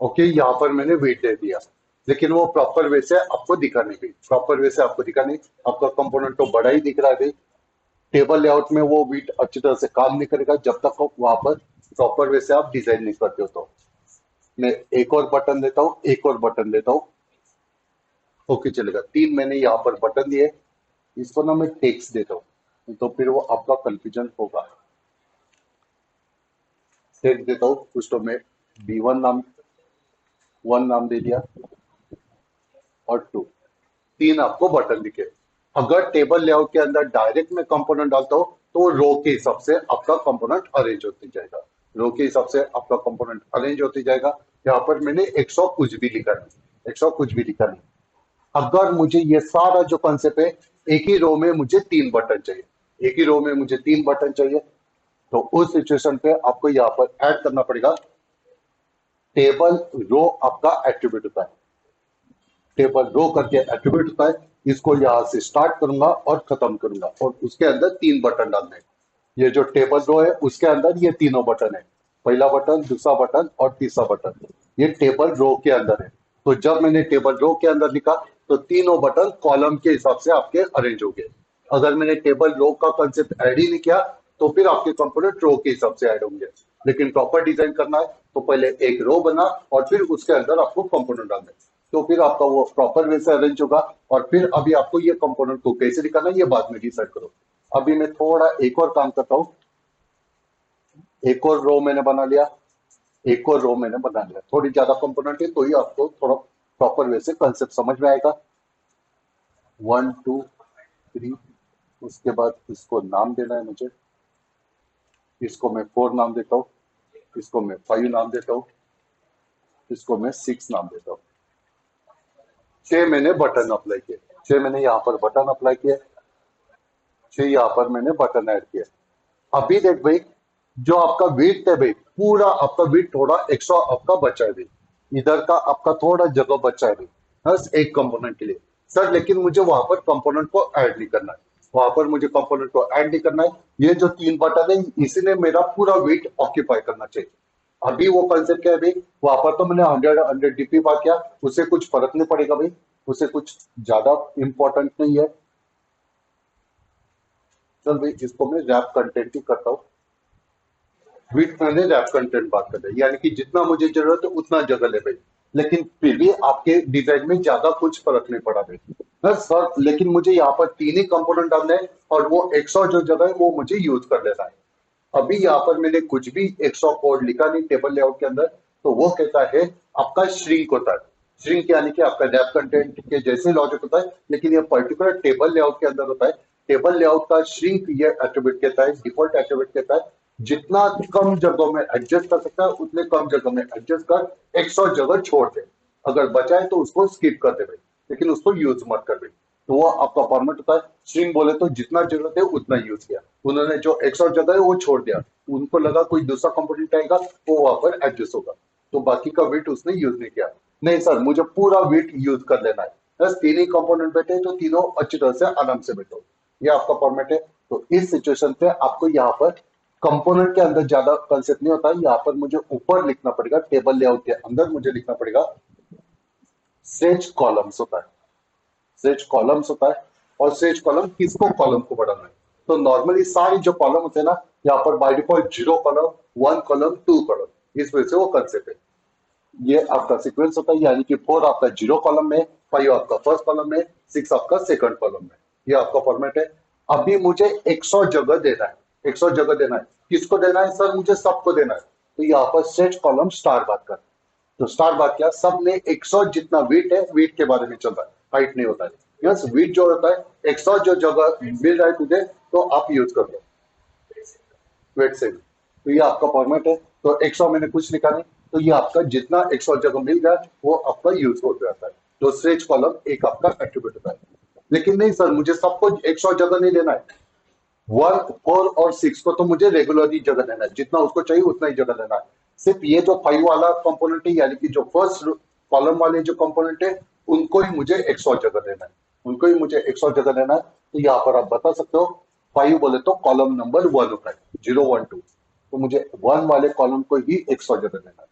ओके, यहाँ पर मैंने वेट दे दिया, लेकिन वो प्रॉपर वे से आपको दिखा नहीं गई, प्रॉपर वे से आपको दिखा नहीं। आपका कंपोनेंट तो बड़ा ही दिख रहा है। टेबल लेआउट में वो वेट अच्छी तरह से काम नहीं करेगा जब तक वहां पर प्रॉपर वे से आप डिजाइन नहीं करते हो। तो मैं एक और बटन देता हूँ, एक और बटन देता हूँ, ओके चलेगा। 3 मैंने यहाँ पर बटन दिए, इसको ना मैं टेक्स्ट देता हूँ, तो फिर वो आपका कंफ्यूजन होगा। टेक्स्ट देता हूँ, उसको मैं B1 नाम, 1 नाम दे दिया, और 2, 3 आपको बटन दिखे। अगर टेबल लेआउट के अंदर डायरेक्ट में कंपोनेंट डालता हूँ, तो रो के हिसाब से आपका कंपोनेंट अरेंज होती जाएगा, रो के हिसाब से आपका कंपोनेंट अरेंज होती जाएगा। यहाँ पर मैंने 100 कुछ भी लिखा नहीं, 100 कुछ भी लिखा नहीं। अगर मुझे ये सारा जो कंसेप्ट है, एक ही रो में मुझे 3 बटन चाहिए, एक ही रो में मुझे 3 बटन चाहिए, तो उस सिचुएशन पे आपको यहाँ पर ऐड करना पड़ेगा टेबल रो, आपका एट्रीब्यूट होता है। टेबल रो करके एट्रीब्यूट होता है, इसको यहां से स्टार्ट करूंगा और खत्म करूंगा, और उसके अंदर 3 बटन डालने हैं। ये जो टेबल रो है उसके अंदर ये तीनों बटन है, पहला बटन, दूसरा बटन और तीसरा बटन, ये टेबल रो के अंदर है। तो जब मैंने टेबल रो के अंदर लिखा, तो तीनों बटन कॉलम के हिसाब से आपके अरेंज हो गए। अगर मैंने टेबल रो का कंसेप्ट ऐड ही नहीं किया, तो फिर आपके कंपोनेंट रो के हिसाब से ऐड होंगे। लेकिन प्रॉपर डिजाइन करना है तो पहले एक रो बना और फिर उसके अंदर आपको कंपोनेंट डालना है, तो फिर आपका वो प्रॉपर वे से अरेंज होगा। और फिर अभी आपको ये कंपोनेंट को कैसे दिखाना है ये बाद में डिसाइड करो। अभी मैं थोड़ा एक और काम करता हूँ, एक और रो मैंने बना लिया, एक और रो मैंने बना लिया। थोड़ी ज्यादा कंपोनेंट है तो ही आपको थोड़ा प्रॉपर वे से कंसेप्ट समझ में आएगा। 1 2 3, उसके बाद इसको नाम देना है मुझे, इसको मैं 4 नाम देता हूँ, इसको मैं 5 नाम देता हूँ, इसको मैं 6 नाम देता हूँ। 6 मैंने बटन अप्लाई किए, 6 मैंने यहाँ पर बटन अप्लाई किए। फिर यहाँ पर मैंने बटन ऐड किया। अभी देख भाई, जो आपका वेट है भाई, पूरा आपका वेट थोड़ा एक्स्ट्रा आपका बचा है भाई, इधर का आपका थोड़ा जगह बचा है भाई, बस एक कंपोनेंट के लिए। सर लेकिन मुझे वहां पर कंपोनेंट को ऐड नहीं करना है, वहां पर मुझे कंपोनेंट को ऐड नहीं करना है। ये जो तीन बटन है इसी ने मेरा पूरा वेट ऑक्यूपाई करना चाहिए। अभी वो कंसेप्ट क्या है भाई, वहां पर तो मैंने 100 डीपी पा किया, उससे कुछ फर्क नहीं पड़ेगा भाई, उससे कुछ ज्यादा इंपॉर्टेंट नहीं है। चल भाई इसको मैं रैप कंटेंट ही करता हूँ। विथ मैंने रैप कंटेंट बात कर रहे हैं, यानी कि जितना मुझे जरूरत है उतना जगह ले भाई, लेकिन फिर भी आपके डिजाइन में ज्यादा कुछ फर्क नहीं पड़ा भाई। बस सर लेकिन मुझे यहाँ पर तीन ही कंपोनेंट डालने हैं और वो एक्स्ट्रा जो जगह है वो मुझे यूज कर लेना है। अभी यहाँ पर मैंने कुछ भी एक्स्ट्रा कोड लिखा नहीं टेबल लेआउट के अंदर, तो वो कहता है आपका श्रिंक होता है। श्रिंक यानी कि आपका रैप कंटेंट के जैसे लॉजिक होता है, लेकिन ये पर्टिकुलर टेबल लेआउट के अंदर होता है। टेबल लेआउट का श्रिंक ये एट्रीब्यूट कहता है, डिफॉल्ट एट्रीब्यूट कहता है जितना कम जगह में एडजस्ट कर सकता है उतने कम जगह में एडजस्ट कर, एक्स्ट्रा जगह छोड़ दे, अगर बचा है तो उसको स्किप कर दे भाई, लेकिन उसको यूज मत कर भाई। तो वो आपका फॉर्मेट होता है। स्ट्रिंग बोले तो जितना जरूरत है उतना यूज किया, उन्होंने जो एक्स्ट्रा जगह है वो छोड़ दिया, उनको लगा कोई दूसरा कंपोनेंट आएगा वो वहां पर एडजस्ट होगा, तो बाकी का वेट उसने यूज नहीं किया। नहीं सर मुझे पूरा वेट यूज कर लेना है, बस तीन ही कंपोनेंट बैठे तो तीनों अच्छी तरह से आराम से बैठो, ये आपका फॉर्मेट है। तो इस सिचुएशन पे आपको यहाँ पर कंपोनेंट के अंदर ज्यादा कंसेप्ट नहीं होता है, यहाँ पर मुझे ऊपर लिखना पड़ेगा, टेबल लेआउट के अंदर मुझे लिखना पड़ेगा सेज कॉलम्स होता है, सेज कॉलम्स होता है। और सेज कॉलम किसको कॉलम को बढ़ाना है, तो नॉर्मली सारी जो कॉलम होते हैं ना, यहाँ पर by default 0 column, 1 column, 2 column, इस वजह से वो कंसेप्ट है। ये आपका सीक्वेंस होता है, यानी कि 4 आपका 0 कॉलम में, 5 आपका फर्स्ट कॉलम में, 6 आपका सेकंड कॉलम में, ये आपका फॉर्मेट है। अभी मुझे 100 जगह देना है, 100 जगह देना है, किसको देना है सर, मुझे सबको देना है। तो यहाँ पर सेट कॉलम स्टार बात कर, तो स्टार बात क्या, सब में 100 जितना वेट है, वेट के बारे में चल रहा है, हाइट नहीं होता है। यस वेट जो होता है 100 जो जगह मिल रहा है तुझे तो आप यूज कर लो वेट से भी। तो ये आपका फॉर्मेट है, तो 100 मैंने कुछ लिखा नहीं, तो ये आपका जितना 100 जगह मिल गया वो आपका यूज हो जाता है। तो स्ट्रेच कॉलम एक आपका एट्रीब्यूट होता है। लेकिन नहीं सर मुझे सबको 100 जगह नहीं लेना है, 1, 4 और 6 को तो मुझे रेगुलरली जगह देना है, जितना उसको चाहिए उतना ही जगह देना है। सिर्फ ये जो 5 वाला कंपोनेंट है, यानी कि जो फर्स्ट कॉलम वाले जो कंपोनेंट है उनको ही मुझे 100 जगह देना है, उनको ही मुझे 100 जगह देना है। तो यहाँ पर आप बता सकते हो 5 बोले तो कॉलम नंबर 1 होता है, 0, 1, 2, तो मुझे 1 वाले कॉलम को ही 100 जगह देना है।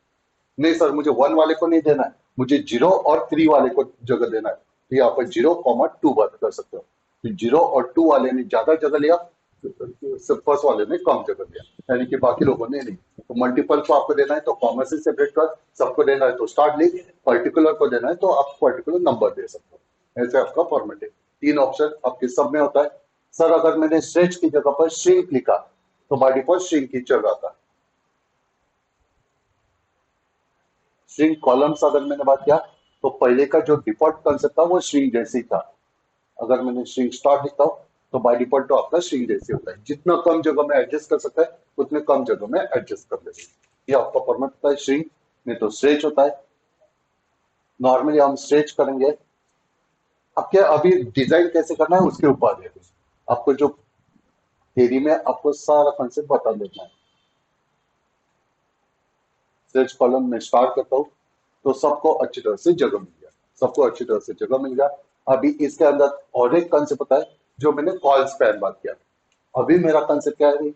नहीं सर मुझे 1 वाले को नहीं देना है, मुझे 0 और 3 वाले को जगह देना है, तो यहाँ पर 0, 2 बात कर सकते हो। तो 0 और 2 वाले ने ज्यादा जगह लिया, फर्स्ट वाले ने कम जगह दिया, यानी कि बाकी लोगों ने नहीं। तो मल्टीपल को आपको देना है तो कॉमा से सेपरेट कर, सबको देना है तो स्टार्ट लिख, पर्टिकुलर को देना है तो आप पर्टिकुलर नंबर दे सकते हो। ऐसे आपका फॉर्मेट है। तीन ऑप्शन आपके सब में होता है। सर अगर मैंने स्ट्रेच की जगह पर श्रिंक लिखा तो बाय डिफॉल्ट श्रिंक ही चल रहा था। श्रिंक कॉलम्स अगर मैंने बात किया तो पहले का जो डिफॉल्ट कंसेप्ट था वो श्रिंक जैसे ही था। अगर मैंने श्रिंक स्टार्ट लिखता हूं तो बाय डिफॉल्ट तो आपका श्रिंक जैसे होता है, जितना कम जगह में एडजस्ट कर सकता है उतने कम जगह में एडजस्ट कर लेते हैं। ये आपका फॉर्मेट होता है श्रिंक, नहीं तो स्ट्रेच होता है। नॉर्मली हम स्ट्रेच करेंगे। अब क्या अभी डिजाइन कैसे करना है उसके ऊपर है, आपको जो थ्योरी में आपको सारा कंसेप्ट बता देना है। स्ट्रेच कॉलम में स्टार्ट करता हूँ तो सबको अच्छी तरह से जगह मिल गया, सबको अच्छी तरह से जगह मिल गया। अभी इसके अंदर और एक कंसेप्ट होता है जो मैंने कॉल स्पैन बात किया। अभी मेरा कंसेप्ट क्या है,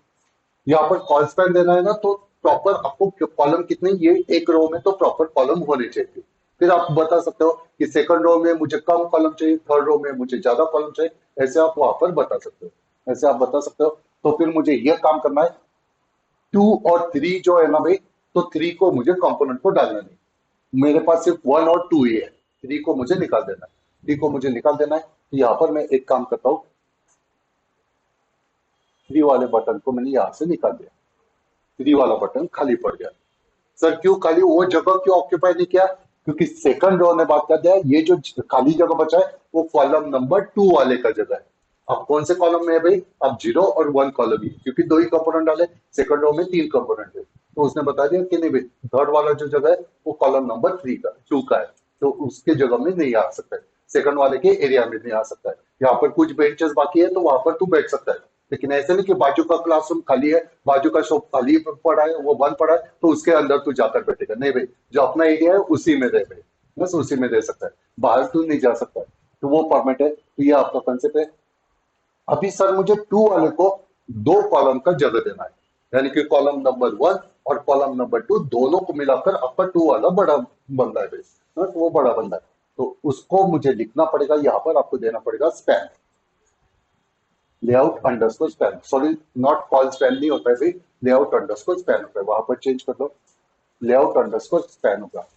यहाँ पर कॉल स्पैन देना है ना, तो प्रॉपर आपको कॉलम कितने, ये एक रो में तो प्रॉपर कॉलम होने चाहिए। फिर आप बता सकते हो कि सेकंड रो में मुझे कम कॉलम चाहिए, थर्ड रो में मुझे ज्यादा कॉलम चाहिए, ऐसे आप वहां पर बता सकते हो, ऐसे आप बता सकते हो। तो फिर मुझे ये काम करना है, 2 और 3 जो है ना भाई, तो 3 को मुझे कंपोनेंट को डालना नहीं, मेरे पास सिर्फ 1 और 2 ही है, 3 को मुझे निकाल देना है, 3 को मुझे निकाल देना है। तो यहाँ पर मैं एक काम करता हूँ, 3 वाले बटन को मैंने यहाँ से निकाल दिया, 3 वाला बटन खाली पड़ गया। सर क्यों खाली, वो जगह क्यों ऑक्यूपाई नहीं किया, क्योंकि सेकंड रो ने बात कर दिया ये जो खाली जगह बचा है वो कॉलम नंबर 2 वाले का जगह है। अब कौन से कॉलम में है भाई, अब 0 और 1 कॉलम ही, क्योंकि 2 ही कंपोनेंट डाले, सेकंड रो में 3 कंपोनेंट है, तो उसने बता दिया कि नहीं भाई थर्ड वाला जो जगह है वो कॉलम नंबर 3 का 2 का है, तो उसके जगह में नहीं आ सकता है, सेकंड वाले के एरिया में नहीं आ सकता है। यहाँ पर कुछ बेंचेस बाकी है तो वहां पर तू बैठ सकता है, लेकिन ऐसे नहीं कि बाजू का क्लासरूम खाली है, बाजू का शॉप खाली पड़ा है, वो बंद पड़ा है तो उसके अंदर तू जाकर बैठेगा। नहीं भाई, जो अपना एरिया है उसी में रह भाई, बस उसी में रह सकता है, बाहर तू नहीं जा सकता है। तो वो परमिट है, तो ये आपका कंसेप्ट है। अभी सर मुझे टू वाले को दो कॉलम का जगह देना है, यानी कि कॉलम नंबर वन और कॉलम नंबर टू दोनों को मिलाकर आपका टू वाला बड़ा बंदा है बेस, तो वो बड़ा बंदा है। तो उसको मुझे लिखना पड़ेगा, यहाँ पर आपको देना पड़ेगा span, layout underscore span, sorry not call span नहीं होता है भाई, लेआउट अंडरस्कोर स्पैन होता है, वहां पर चेंज कर दो, लेआउट अंडरस्कोर स्पैन होगा।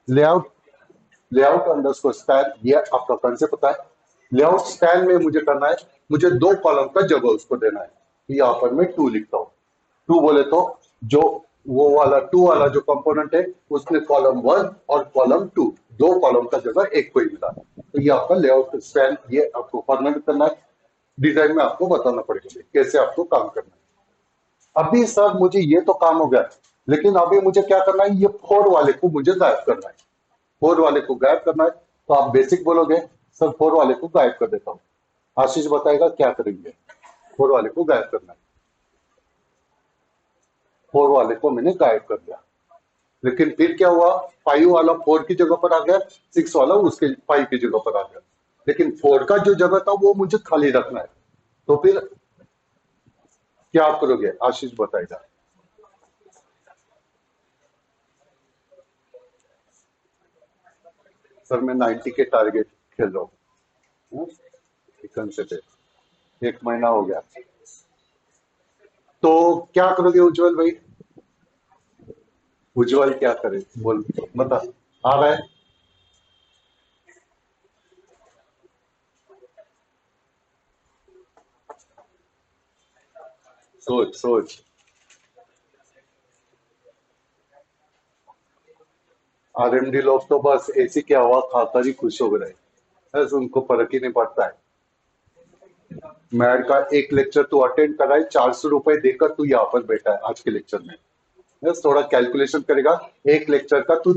लेआउट लेआउट अंडरस्कोर स्पैन, ये आपका कंसेप्ट होता है। लेआउट स्पैन में मुझे करना है, मुझे दो कॉलम का जगह उसको देना है, तो यहाँ पर मैं टू लिखता हूँ। टू बोले तो जो वो वाला टू वाला जो कंपोनेंट है उसमें कॉलम वन और कॉलम टू, दो कॉलम का जगह एक को ही मिला, तो ये आपका लेआउट स्पैन, ये आपको परमानेंट करना है। डिजाइन में आपको बताना पड़ेगा कैसे आपको काम करना है। अभी सर मुझे ये तो काम हो गया, लेकिन अभी मुझे क्या करना है, ये फोर वाले को मुझे गायब करना है, फोर वाले को गायब करना है। तो आप बेसिक बोलोगे सर फोर वाले को गायब कर देता हूँ, आशीष बताएगा क्या करेंगे। फोर वाले को गायब करना है, फोर वाले को मैंने गायब कर दिया, लेकिन फिर क्या हुआ, फाइव वाला फोर की जगह पर आ गया, सिक्स वाला उसके फाइव की जगह पर आ गया, लेकिन फोर का जो जगह था वो मुझे खाली रखना है। तो फिर क्या आप करोगे, आशीष बताएगा। सर मैं 90 के टारगेट खेल रहा हूँ, चिकन से पे 1 महीना हो गया। तो क्या करोगे उज्जवल भाई, उज्जवल क्या करे बोल, बता, आ रहा है। सोच सोच, आरएमडी लोग तो बस एसी की हवा खाकर ही खुश हो रहे हैं, बस उनको फर्क ही नहीं पड़ता है। मैड का एक लेक्चर तू अटेंड कर रहा है, 400 रुपए देकर तू यहाँ पर बैठा है आज के लेक्चर में, बस थोड़ा कैलकुलेशन करेगा, एक लेक्चर का तू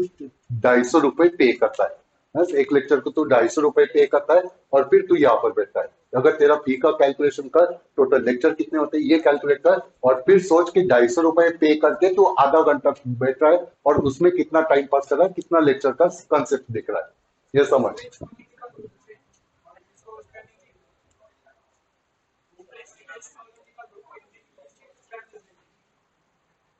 250 रुपए पे करता है, बस एक लेक्चर को तू 250 रुपए पे करता है, और फिर तू यहाँ पर बैठता है। अगर तेरा फी का कैलकुलेशन कर, टोटल लेक्चर कितने होते हैं ये कैलकुलेट कर, और फिर सोच के 250 रुपए पे करके तू आधा घंटा बैठ रहा है, और उसमें कितना टाइम पास कर रहा है, कितना लेक्चर का कंसेप्ट दिख रहा है, ये समझ।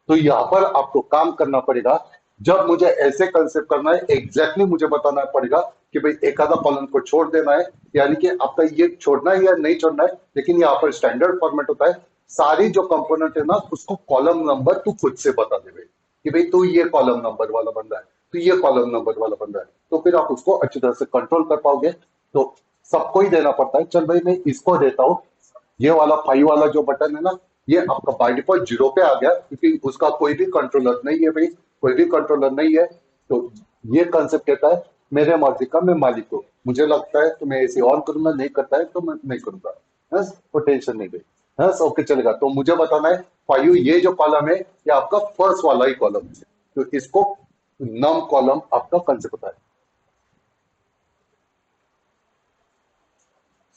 तो यहाँ पर आपको काम करना पड़ेगा, जब मुझे ऐसे कंसेप्ट करना है एग्जैक्टली मुझे बताना पड़ेगा कि भाई एक आधा कॉलम को छोड़ देना है, यानी कि आपका ये छोड़ना है या नहीं छोड़ना है, लेकिन यहाँ पर स्टैंडर्ड फॉर्मेट होता है, सारी जो कंपोनेंट है ना उसको कॉलम नंबर तू खुद से बता दे भाई, कि भाई तू ये कॉलम नंबर वाला बंदा है, तो ये कॉलम नंबर वाला बंदा है, तो फिर आप उसको अच्छी तरह से कंट्रोल कर पाओगे। तो सबको ही देना पड़ता है, चल भाई मैं इसको देता हूँ, ये वाला फाइव वाला जो बटन है ना, ये आपका बाय डिफॉल्ट जीरो पे आ गया, क्योंकि उसका कोई भी कंट्रोलर नहीं है भाई, कोई भी कंट्रोलर नहीं है। तो ये कंसेप्ट कहता है मेरे मर्जी का मैं मालिक हूँ, मुझे लगता है तो मैं एसी ऑन करूंगा, नहीं करता है तो मैं नहीं करूंगा, बस कोई टेंशन नहीं भाई, बस ओके चलेगा। तो मुझे बताना है फाइव, ये जो कॉलम है ये आपका फर्स्ट वाला ही कॉलम है, तो इसको नम कॉलम आपका कंसेप्ट होता है,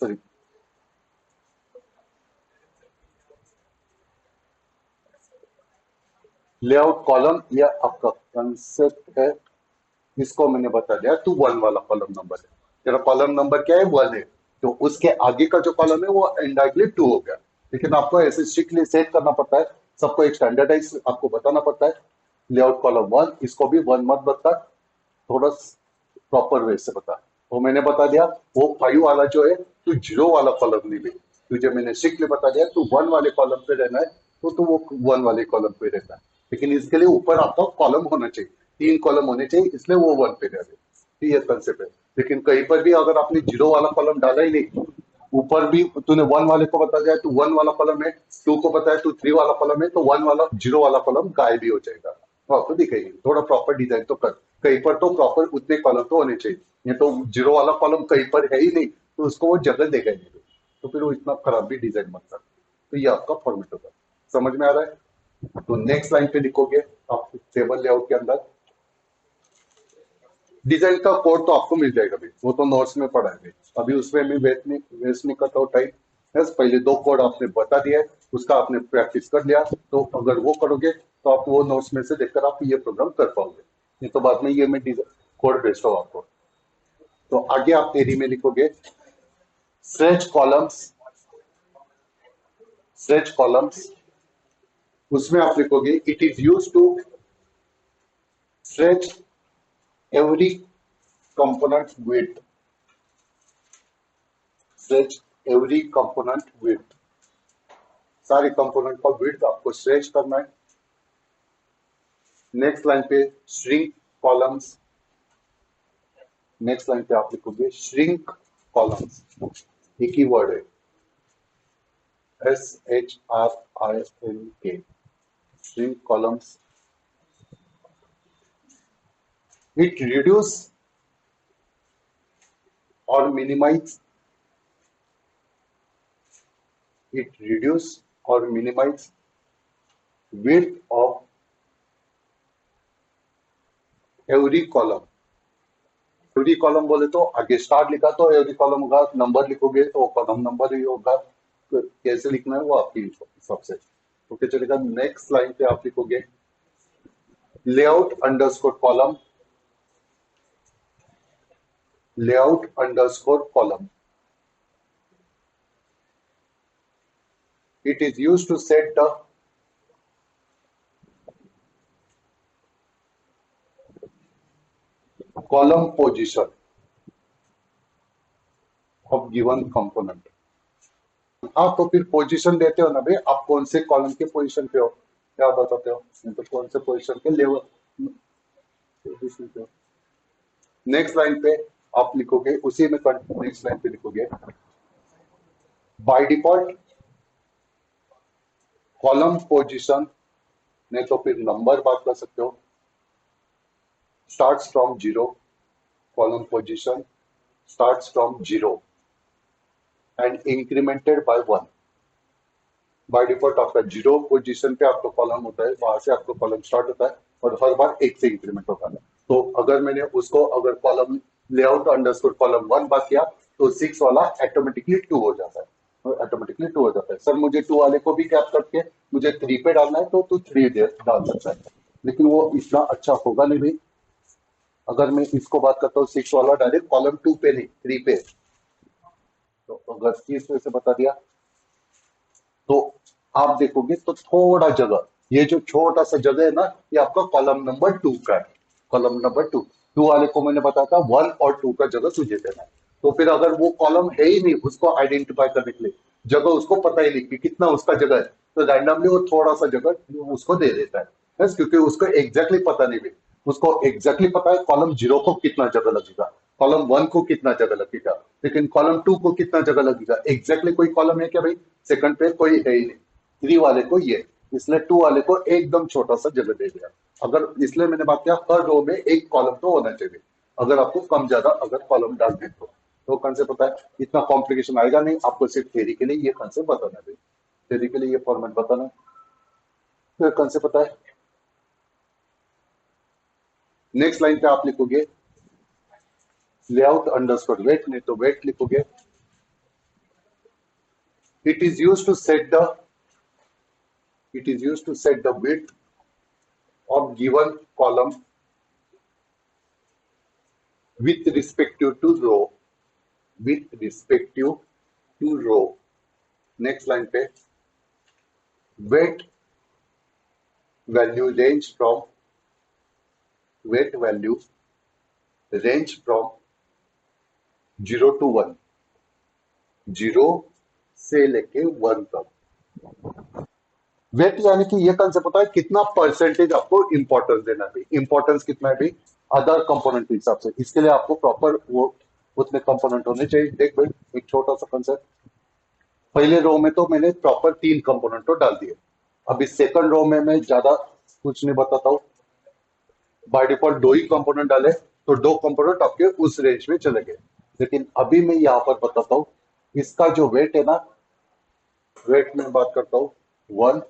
सॉरी लेआउट कॉलम, या आपका कंसेप्ट है, इसको मैंने बता दिया, तू वन वाला कॉलम नंबर है, तेरा कॉलम नंबर क्या है, वन है, तो उसके आगे का जो कॉलम है वो इनडायरेक्टली टू हो गया, लेकिन आपको ऐसे स्ट्रिक्टली सेट करना पड़ता है, सबको एक स्टैंडर्डाइज आपको बताना पड़ता है। लेआउट कॉलम वन, इसको भी वन मत बता, थोड़ा प्रॉपर वे से बता। वो मैंने बता दिया, वो फाइव वाला जो है तू जीरो वाला कॉलम नहीं ले, तुझे मैंने स्ट्रिक्टली बता दिया तू 1 वाले कॉलम पे रहना है तो वो 1 वाले कॉलम पे रहता है, लेकिन इसके लिए ऊपर आपका कॉलम होना चाहिए, 3 कॉलम होने चाहिए, इसलिए वो 1 पे रह रहे, ये कंसेप्ट है। लेकिन कहीं पर भी अगर आपने 0 वाला कॉलम डाला ही नहीं, ऊपर भी तूने 1 वाले को बता दिया तो 1 वाला कॉलम है, 2 को बताया तो 3 वाला कॉलम है, तो 1 वाला 0 वाला कॉलम गायब भी हो जाएगा। तो आपको दिखेगी, थोड़ा प्रॉपर डिजाइन तो कर, कहीं पर तो प्रॉपर उतने कॉलम तो होने चाहिए, ये तो 0 वाला कॉलम कहीं पर है ही नहीं तो उसको वो जगह देगा ही नहीं, तो फिर वो इतना खराब भी डिजाइन मत कर। तो ये आपका फॉर्मेट होगा, समझ में आ रहा है? तो नेक्स्ट लाइन पे लिखोगे आप टेबल लेआउट के अंदर डिजाइन का कोड तो आपको मिल जाएगा भाई, वो तो नोट्स में पढ़ा है भाई। अभी उसमें मैं वेस्ट नहीं करता हूँ टाइम, बस पहले 2 कोड आपने बता दिया है, उसका आपने प्रैक्टिस कर लिया, तो अगर वो करोगे तो आप वो नोट्स में से देखकर आप ये प्रोग्राम कर पाओगे, नहीं तो बाद में ये मैं कोड भेजता हूँ आपको। तो आगे आप एरी में लिखोगे स्ट्रेच कॉलम्स, स्ट्रेच कॉलम्स, उसमें आप लिखोगे it is use to stretch every component with, stretch every component with, सारे कंपोनेंट का विड्थ आपको स्ट्रेच करना है। नेक्स्ट लाइन पे श्रिंक कॉलम्स, नेक्स्ट लाइन पे आप लिखोगे श्रिंक कॉलम्स, एक ही वर्ड है SHRINK, shrink columns. It reduce और मिनिमाइज, इट रिड्यूस और minimise width of every column। Every column बोले तो आगे स्टार्ट लिखा तो एवरी कॉलम होगा, नंबर लिखोगे तो कॉलम नंबर ही होगा, तो कैसे लिखना है वो आपकी हिसाब से। ओके चलेगा। नेक्स्ट लाइन पे आप लिखोगे layout underscore column, layout underscore column, it is used to set the column position of given component. हाँ तो फिर पोजीशन देते हो ना भाई, आप कौन से कॉलम के पोजीशन पे हो, क्या बताते हो, नहीं तो कौन से पोजीशन के लेवल पोजीशन पे हो। नेक्स्ट लाइन पे आप लिखोगे उसी में, नेक्स्ट लाइन पे लिखोगे बाय डिफॉल्ट कॉलम पोजीशन, नहीं तो फिर नंबर बात कर सकते हो, starts from 0, column position starts from 0 and incremented by 1। By default आपका 0 पोजीशन पे आपका कॉलम होता है, वहां से आपका कॉलम स्टार्ट होता है और हर बार 1 से इंक्रीमेंट होता है। तो अगर मैंने उसको अगर कॉलम लेआउट अंडरस्कोर कॉलम 1 बात किया तो 6 वाला ऑटोमेटिकली 2 हो जाता है, ऑटोमेटिकली 2 हो जाता है। सर मुझे 2 वाले को भी कैप करके मुझे 3 पे डालना है तो तू 3 डाल सकता है, लेकिन वो इतना अच्छा होगा नहीं भाई। अगर मैं इसको बात करता हूँ 6 वाला डायरेक्ट कॉलम 2 पे नहीं 3 पे, तो अगर इस वजह से बता दिया तो आप देखोगे तो थोड़ा जगह, ये जो छोटा सा जगह है ना, ये आपका कॉलम नंबर 2 का है। कॉलम नंबर 2 वाले को मैंने बताया था 1 और 2 का जगह तुझे देना है। तो फिर अगर वो कॉलम है ही नहीं उसको आइडेंटिफाई करने के लिए, जगह उसको पता ही नहीं कि कितना उसका जगह है, तो रैंडमली वो थोड़ा सा जगह उसको दे देता है बस, क्योंकि उसको एग्जैक्टली पता नहीं भी, उसको एग्जैक्टली पता है कॉलम 0 को कितना जगह लगेगा, कॉलम 1 को कितना जगह लगेगा, लेकिन कॉलम 2 को कितना जगह लगेगा एग्जैक्टली कोई कॉलम है क्या भाई, सेकंड पे कोई है ही नहीं। 3 वाले को ये, इसलिए 2 वाले को एकदम छोटा सा जगह दे दिया। अगर इसलिए मैंने बात किया हर रो में एक कॉलम तो होना चाहिए, अगर आपको कम ज्यादा अगर कॉलम डाल दे तो कंसेप्ट पता है, इतना कॉम्प्लिकेशन आएगा नहीं आपको, सिर्फ थ्योरी के लिए ये कंसेप्ट बताना है, थ्योरी के लिए ये फॉर्मेट बताना है, तो कंसेप्ट पता है। नेक्स्ट लाइन पे आप लिखोगे लेआउट अंडरस्कोर वेट, नहीं तो वेट लिखोगे it is use to set the, it is used to set the width of given column with respective to row, with respective to row। next line पे weight value range from, weight value range from 0 to 1, 0 से लेके 1 तक। वेट यानी कि ये कंसेप्ट होता है कितना परसेंटेज आपको इंपॉर्टेंस देना है, इंपॉर्टेंस कितना है भाई अदर कंपोनेंट के हिसाब से। इसके लिए आपको प्रॉपर वो उतने कंपोनेंट होने चाहिए। देख भाई एक छोटा सा कंसेप्ट, पहले रो में तो मैंने प्रॉपर 3 कंपोनेंट तो डाल दिए। अभी सेकंड रो में मैं ज्यादा कुछ नहीं बताता हूँ, बाय डिफॉल्ट 2 ही कंपोनेंट डाले तो 2 कंपोनेंट आपके उस रेंज में चले गए। लेकिन अभी मैं यहाँ पर बताता हूँ इसका जो वेट है ना, वेट में बात करता हूँ 1,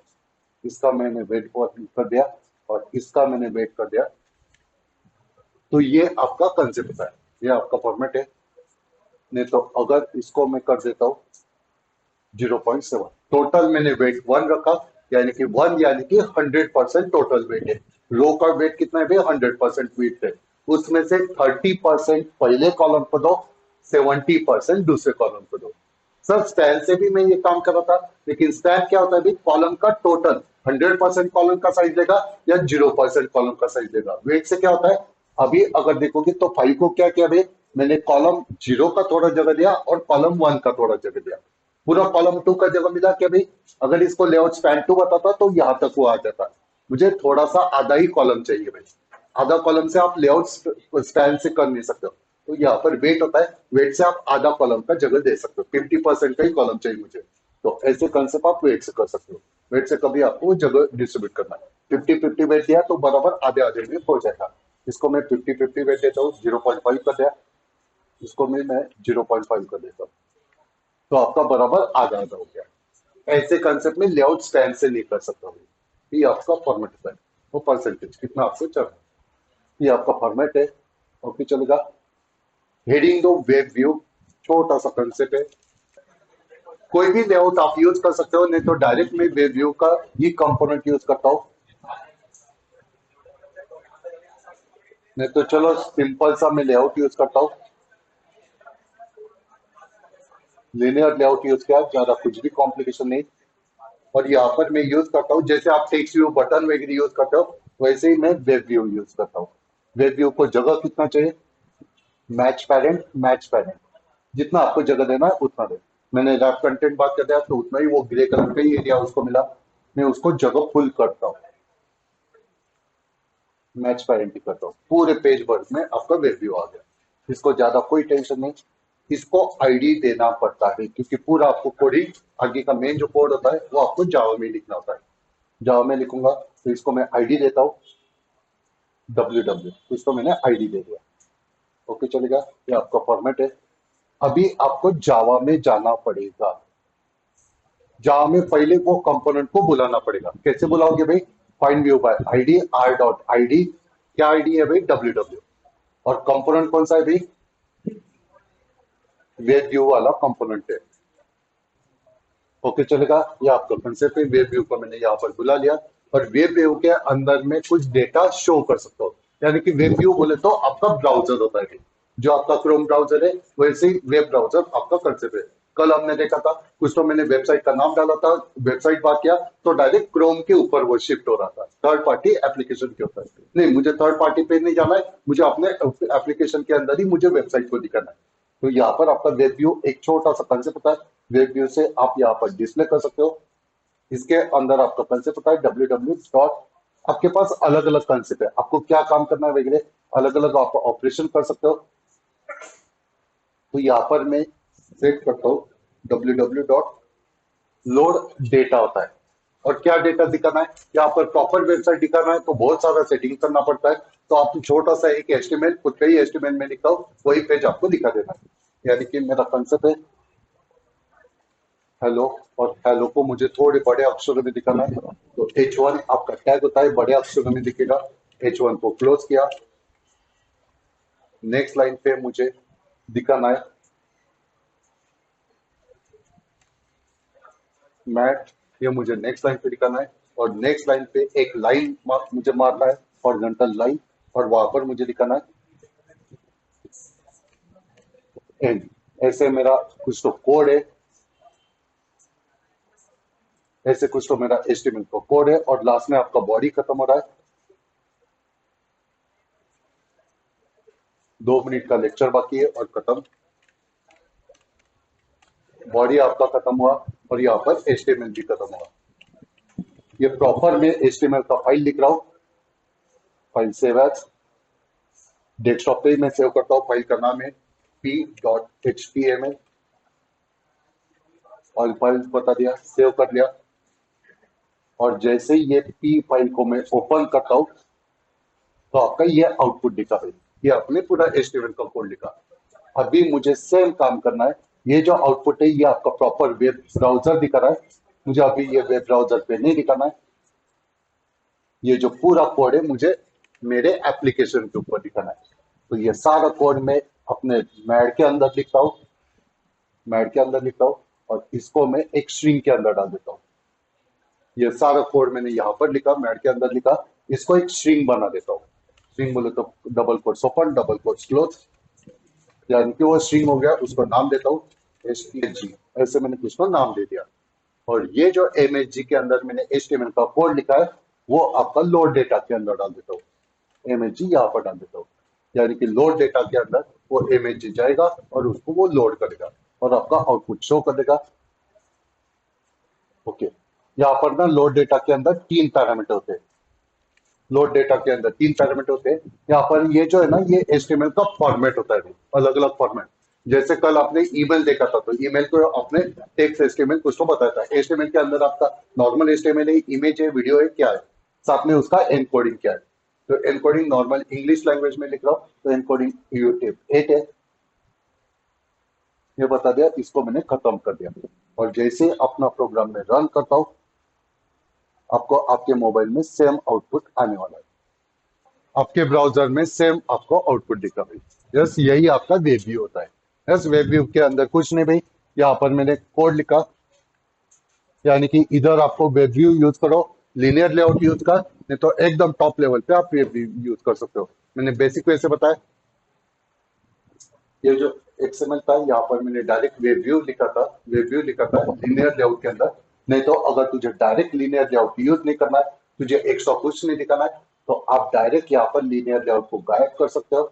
इसका मैंने वेट कर दिया और इसका मैंने वेट कर दिया। तो ये आपका कंसेप्ट है, ये आपका फॉर्मेट है। नहीं तो अगर इसको मैं कर देता हूँ 0.7, टोटल मैंने वेट 1 रखा, यानी कि 1 यानी कि 100% टोटल वेट है। रो का वेट कितना है भाई 100% वेट है, उसमें से 30% पहले कॉलम को दो, 70% दूसरे कॉलम को दो। सर स्टैन से भी मैं ये काम कर रहा था, लेकिन स्टैन क्या होता है भाई कॉलम का टोटल 100% कॉलम का साइज लेगा या 0% कॉलम का साइज लेगा। वेट से क्या होता है, अभी अगर देखोगे तो 5 को क्या किया भाई, मैंने कॉलम 0 का थोड़ा जगह दिया और कॉलम 1 का थोड़ा जगह दिया, पूरा कॉलम 2 का जगह मिला क्या भाई। अगर इसको लेआउट स्पैन 2 बताता तो यहां तक वो आ जाता, मुझे थोड़ा सा आधा ही कॉलम चाहिए भाई, आधा कॉलम से आप लेआउट स्पैन से कर नहीं सकते हो। तो यहाँ पर वेट होता है, वेट से आप आधा कॉलम का जगह दे सकते हो, 50% का ही कॉलम चाहिए मुझे, तो ऐसे कंसेप्ट आप वेट से कर सकते हो। वेट से कभी आपको वो जगह डिस्ट्रीब्यूट करना है, 50-50 वेट दिया तो बराबर आधे आधे में हो जाएगा। इसको मैं 50-50 वेट देता हूँ, 0.5 कर दिया, इसको मैं 0.5 कर देता हूँ, तो आपका बराबर आधा आधा हो गया। ऐसे कंसेप्ट में लेआउट स्टैंड से नहीं कर सकता हूँ, ये आपका फॉर्मेट है, वो परसेंटेज कितना आपको चाहिए, ये आपका फॉर्मेट है। ओके चलेगा। हेडिंग दो वेब व्यू, छोटा सा कंसेप्ट है, कोई भी लेआउट आप यूज कर सकते हो, नहीं तो डायरेक्ट मैं वेब व्यू का ही कंपोनेंट यूज करता हूँ। नहीं तो चलो सिंपल सा मैं लेआउट यूज करता हूँ, लिनियर लेआउट यूज किया, ज्यादा कुछ भी कॉम्प्लिकेशन नहीं। और यहाँ पर मैं यूज करता हूँ जैसे आप टेक्स्ट व्यू बटन वगैरह यूज करते हो वैसे ही मैं वेब व्यू यूज करता हूँ। वेब व्यू को जगह कितना चाहिए, मैच पेरेंट जितना आपको जगह देना है उतना दे। मैंने रैप कंटेंट बात कर दिया तो उतना ही वो ग्रे कलर का ही एरिया उसको मिला, मैं उसको जगह फुल करता हूँ, मैच पेरेंट ही करता हूँ, पूरे पेज वर्क में आपका वेब व्यू आ गया। इसको ज्यादा कोई टेंशन नहीं, इसको आईडी देना पड़ता है क्योंकि पूरा आपको कोडिंग आगे का मेन जो कोड होता है वो आपको जावा में लिखना होता है। जावा में लिखूंगा तो इसको मैं आईडी देता हूँ ww, इसको मैंने आईडी दे दिया। ओके चलेगा, ये आपका फॉर्मेट है। अभी आपको जावा में जाना पड़ेगा, जावा में पहले वो कंपोनेंट को बुलाना पड़ेगा। कैसे बुलाओगे भाई, find view bye ID R dot ID, क्या आईडी है भाई ww, और कंपोनेंट कौन सा है भाई, वेब व्यू वाला कंपोनेंट है। ओके चलेगा, ये आपका कंसेप्ट है। वेब व्यू को मैंने यहाँ पर बुला लिया और वेब व्यू के अंदर में कुछ डेटा शो कर सकता हो, यानी कि वेब व्यू बोले तो आपका ब्राउजर होता है, जो आपका क्रोम ब्राउजर है वैसे ही वेब ब्राउजर आपका कंसेप्ट है। कल हमने देखा था कुछ तो मैंने वेबसाइट का नाम डाला था, वेबसाइट बात किया तो डायरेक्ट क्रोम के ऊपर वो शिफ्ट हो रहा था, थर्ड पार्टी एप्लीकेशन के ऊपर। नहीं मुझे थर्ड पार्टी पे नहीं जाना है, मुझे अपने एप्लीकेशन के अंदर ही मुझे वेबसाइट को दिखाना है। तो यहाँ पर आपका वेब व्यू एक छोटा सा कंसेप्ट होता है, वेब व्यू से आप यहाँ पर डिस्प्ले कर सकते हो। इसके अंदर आपका कंसेप्ट होता है www डॉट, आपके पास अलग अलग कंसेप्ट है, आपको क्या काम करना है वगैरह, अलग अलग आप ऑपरेशन कर सकते हो। तो यहाँ पर मैं सेट करता हूँ www डॉट लोड डेटा होता है, और क्या डेटा दिखाना है, यहाँ पर प्रॉपर वेबसाइट दिखाना है तो बहुत सारा सेटिंग करना पड़ता है। तो आप छोटा सा एक एस्टिमेट खुद का ही एस्टिमेट में लिखता हूँ, वही पेज आपको दिखा देना है। यानी कि मेरा कंसेप्ट है हेलो, और हेलो को मुझे थोड़े बड़े अक्षरों में दिखाना है तो H1 आपका टैग होता है, बड़े अक्षरों में दिखेगा। H1 को क्लोज किया, नेक्स्ट लाइन पे मुझे दिखाना है मैट, ये मुझे नेक्स्ट लाइन पे दिखाना है, और नेक्स्ट लाइन पे एक लाइन मुझे मारना है, हॉरिजॉन्टल लाइन, और वहां पर मुझे दिखाना है एंड। ऐसे मेरा कुछ तो कोड है, ऐसे कुछ तो मेरा एस्टिमेट का कोड है, और लास्ट में आपका बॉडी खत्म हो रहा है। 2 मिनट का लेक्चर बाकी है और खत्म। बॉडी आपका खत्म हुआ और यहाँ पर HTML भी खत्म हुआ। ये प्रॉपर में HTML का फाइल लिख रहा हूँ, फाइल सेव एज, डेस्कटॉप पे ही मैं सेव करता हूँ। फाइल का नाम है p.html, और फाइल बता दिया, सेव कर लिया। और जैसे ही ये p फाइल को मैं ओपन करता हूँ तो आपका ये आउटपुट दिखा है, ये आपने पूरा HTML का कोड लिखा। अभी मुझे सेम काम करना है, ये जो आउटपुट है ये आपका प्रॉपर वेब ब्राउजर दिखा रहा है, मुझे अभी ये वेब ब्राउजर पे नहीं दिखाना है। ये जो पूरा कोड है मुझे मेरे एप्लीकेशन के ऊपर दिखाना है। तो ये सारा कोड मैं अपने मैड के अंदर लिखता हूँ, मैड के अंदर लिखता हूँ, और इसको मैं एक स्ट्रिंग के अंदर डाल देता हूँ। ये सारा कोड मैंने यहाँ पर लिखा, मैड के अंदर लिखा, इसको एक स्ट्रिंग बना देता हूँ। स्ट्रिंग बोले तो double quotes open, double quotes close, यानी कि वो स्ट्रिंग हो गया। उसको नाम देता हूँ HTML, ऐसे मैंने उसको नाम दे दिया। और ये जो MSG के अंदर मैंने HTML का कोड लिखा है वो आपका लोड डेटा के अंदर डाल देता हूँ। MSG यहाँ पर डाल देता हूँ, यानी कि लोड डेटा के अंदर वो MSG जाएगा और उसको वो लोड करेगा और आपका आउटपुट शो कर देगा। ओके, यहाँ पर ना लोड डेटा के अंदर 3 पैरामीटर होते हैं। लोड डेटा के अंदर 3 पैरामीटर होते हैं। यहाँ पर ये जो है ना, ये HTML का फॉर्मेट होता है, अलग अलग फॉर्मेट। जैसे कल आपने ईमेल देखा था, तो ईमेल को आपने टेक्स्ट HTML कुछ तो बताया था। HTML के अंदर आपका नॉर्मल HTML है, इमेज है, वीडियो है, क्या है, साथ में उसका एनकोडिंग क्या है। तो एनकोडिंग नॉर्मल इंग्लिश लैंग्वेज में लिख रहा हूँ, तो एनकोडिंग यूटिप 8 है, ये बता दिया। इसको मैंने खत्म कर दिया, और जैसे अपना प्रोग्राम में रन करता हूँ आपको आपके मोबाइल में सेम आउटपुट आने वाला है, आपके ब्राउजर में सेम आपको आउटपुट दिखा भाई। यस, यही आपका वेब व्यू होता है। यस, वेब व्यू के अंदर कुछ नहीं भाई, यहाँ पर मैंने कोड लिखा, यानी कि इधर आपको वेब व्यू यूज करो, लीनियर लेआउट यूज कर, नहीं तो एकदम टॉप लेवल पे आप वेब व्यू यूज कर सकते हो। मैंने बेसिक वे से बताया। ये जो XML था यहाँ पर मैंने डायरेक्ट वेब व्यू लिखा था, वेब व्यू लिखा था लीनियर लेआउट के अंदर। नहीं तो अगर तुझे डायरेक्ट लीनियर लेआउट यूज नहीं करना है, तुझे एक्स्ट्रा कुछ नहीं दिखाना है, तो आप डायरेक्ट यहाँ पर लीनियर लेआउट को गायब कर सकते हो,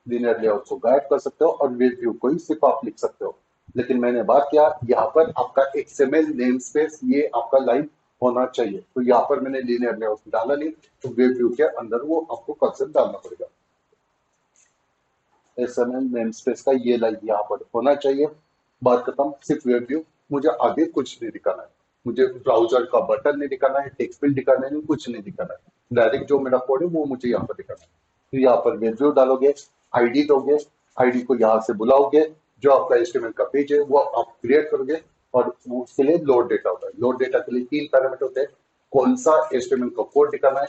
लीनियर लेआउट को गायब कर सकते हो और वेब व्यू को ही सिर्फ आप लिख सकते हो। लेकिन मैंने बात किया यहाँ पर आपका XML नेम स्पेस, ये आपका लाइन होना चाहिए। तो यहाँ पर मैंने लीनियर लेआउट डाला नहीं, तो वेब व्यू के अंदर वो आपको कंसेप्ट डालना पड़ेगा। XML नेम स्पेस का ये लाइन यहाँ पर होना चाहिए। बात खत्म, सिर्फ वेब व्यू, मुझे आगे कुछ नहीं दिखाना है, मुझे ब्राउजर का बटन नहीं दिखाना है, टेक्स्ट फील्ड दिखाना है, कुछ नहीं दिखाना है। डायरेक्ट जो मेरा कोड है वो मुझे यहाँ पर दिखाना है। तो यहाँ पर वेब व्यू डालोगे, आईडी दोगे, आईडी को यहाँ से बुलाओगे, जो आपका HTML का पेज है वो आप क्रिएट करोगे, और उसके लिए लोड डेटा होता है। लोड डेटा के लिए 3 पैरामीटर होते हैं, कौन सा HTML का कोड दिखाना है,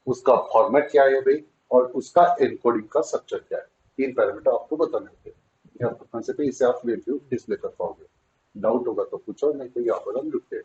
उसका फॉर्मेट क्या है भाई, और उसका एनकोडिंग का स्ट्रक्चर क्या है। 3 पैरामीटर आपको बताने होते हैं। कंसेप्ट है, इससे आप वेब व्यू डिस्प्ले कर पाओगे। डाउट होगा तो पूछो, नहीं तो यहाँ पर हम रुकते हैं।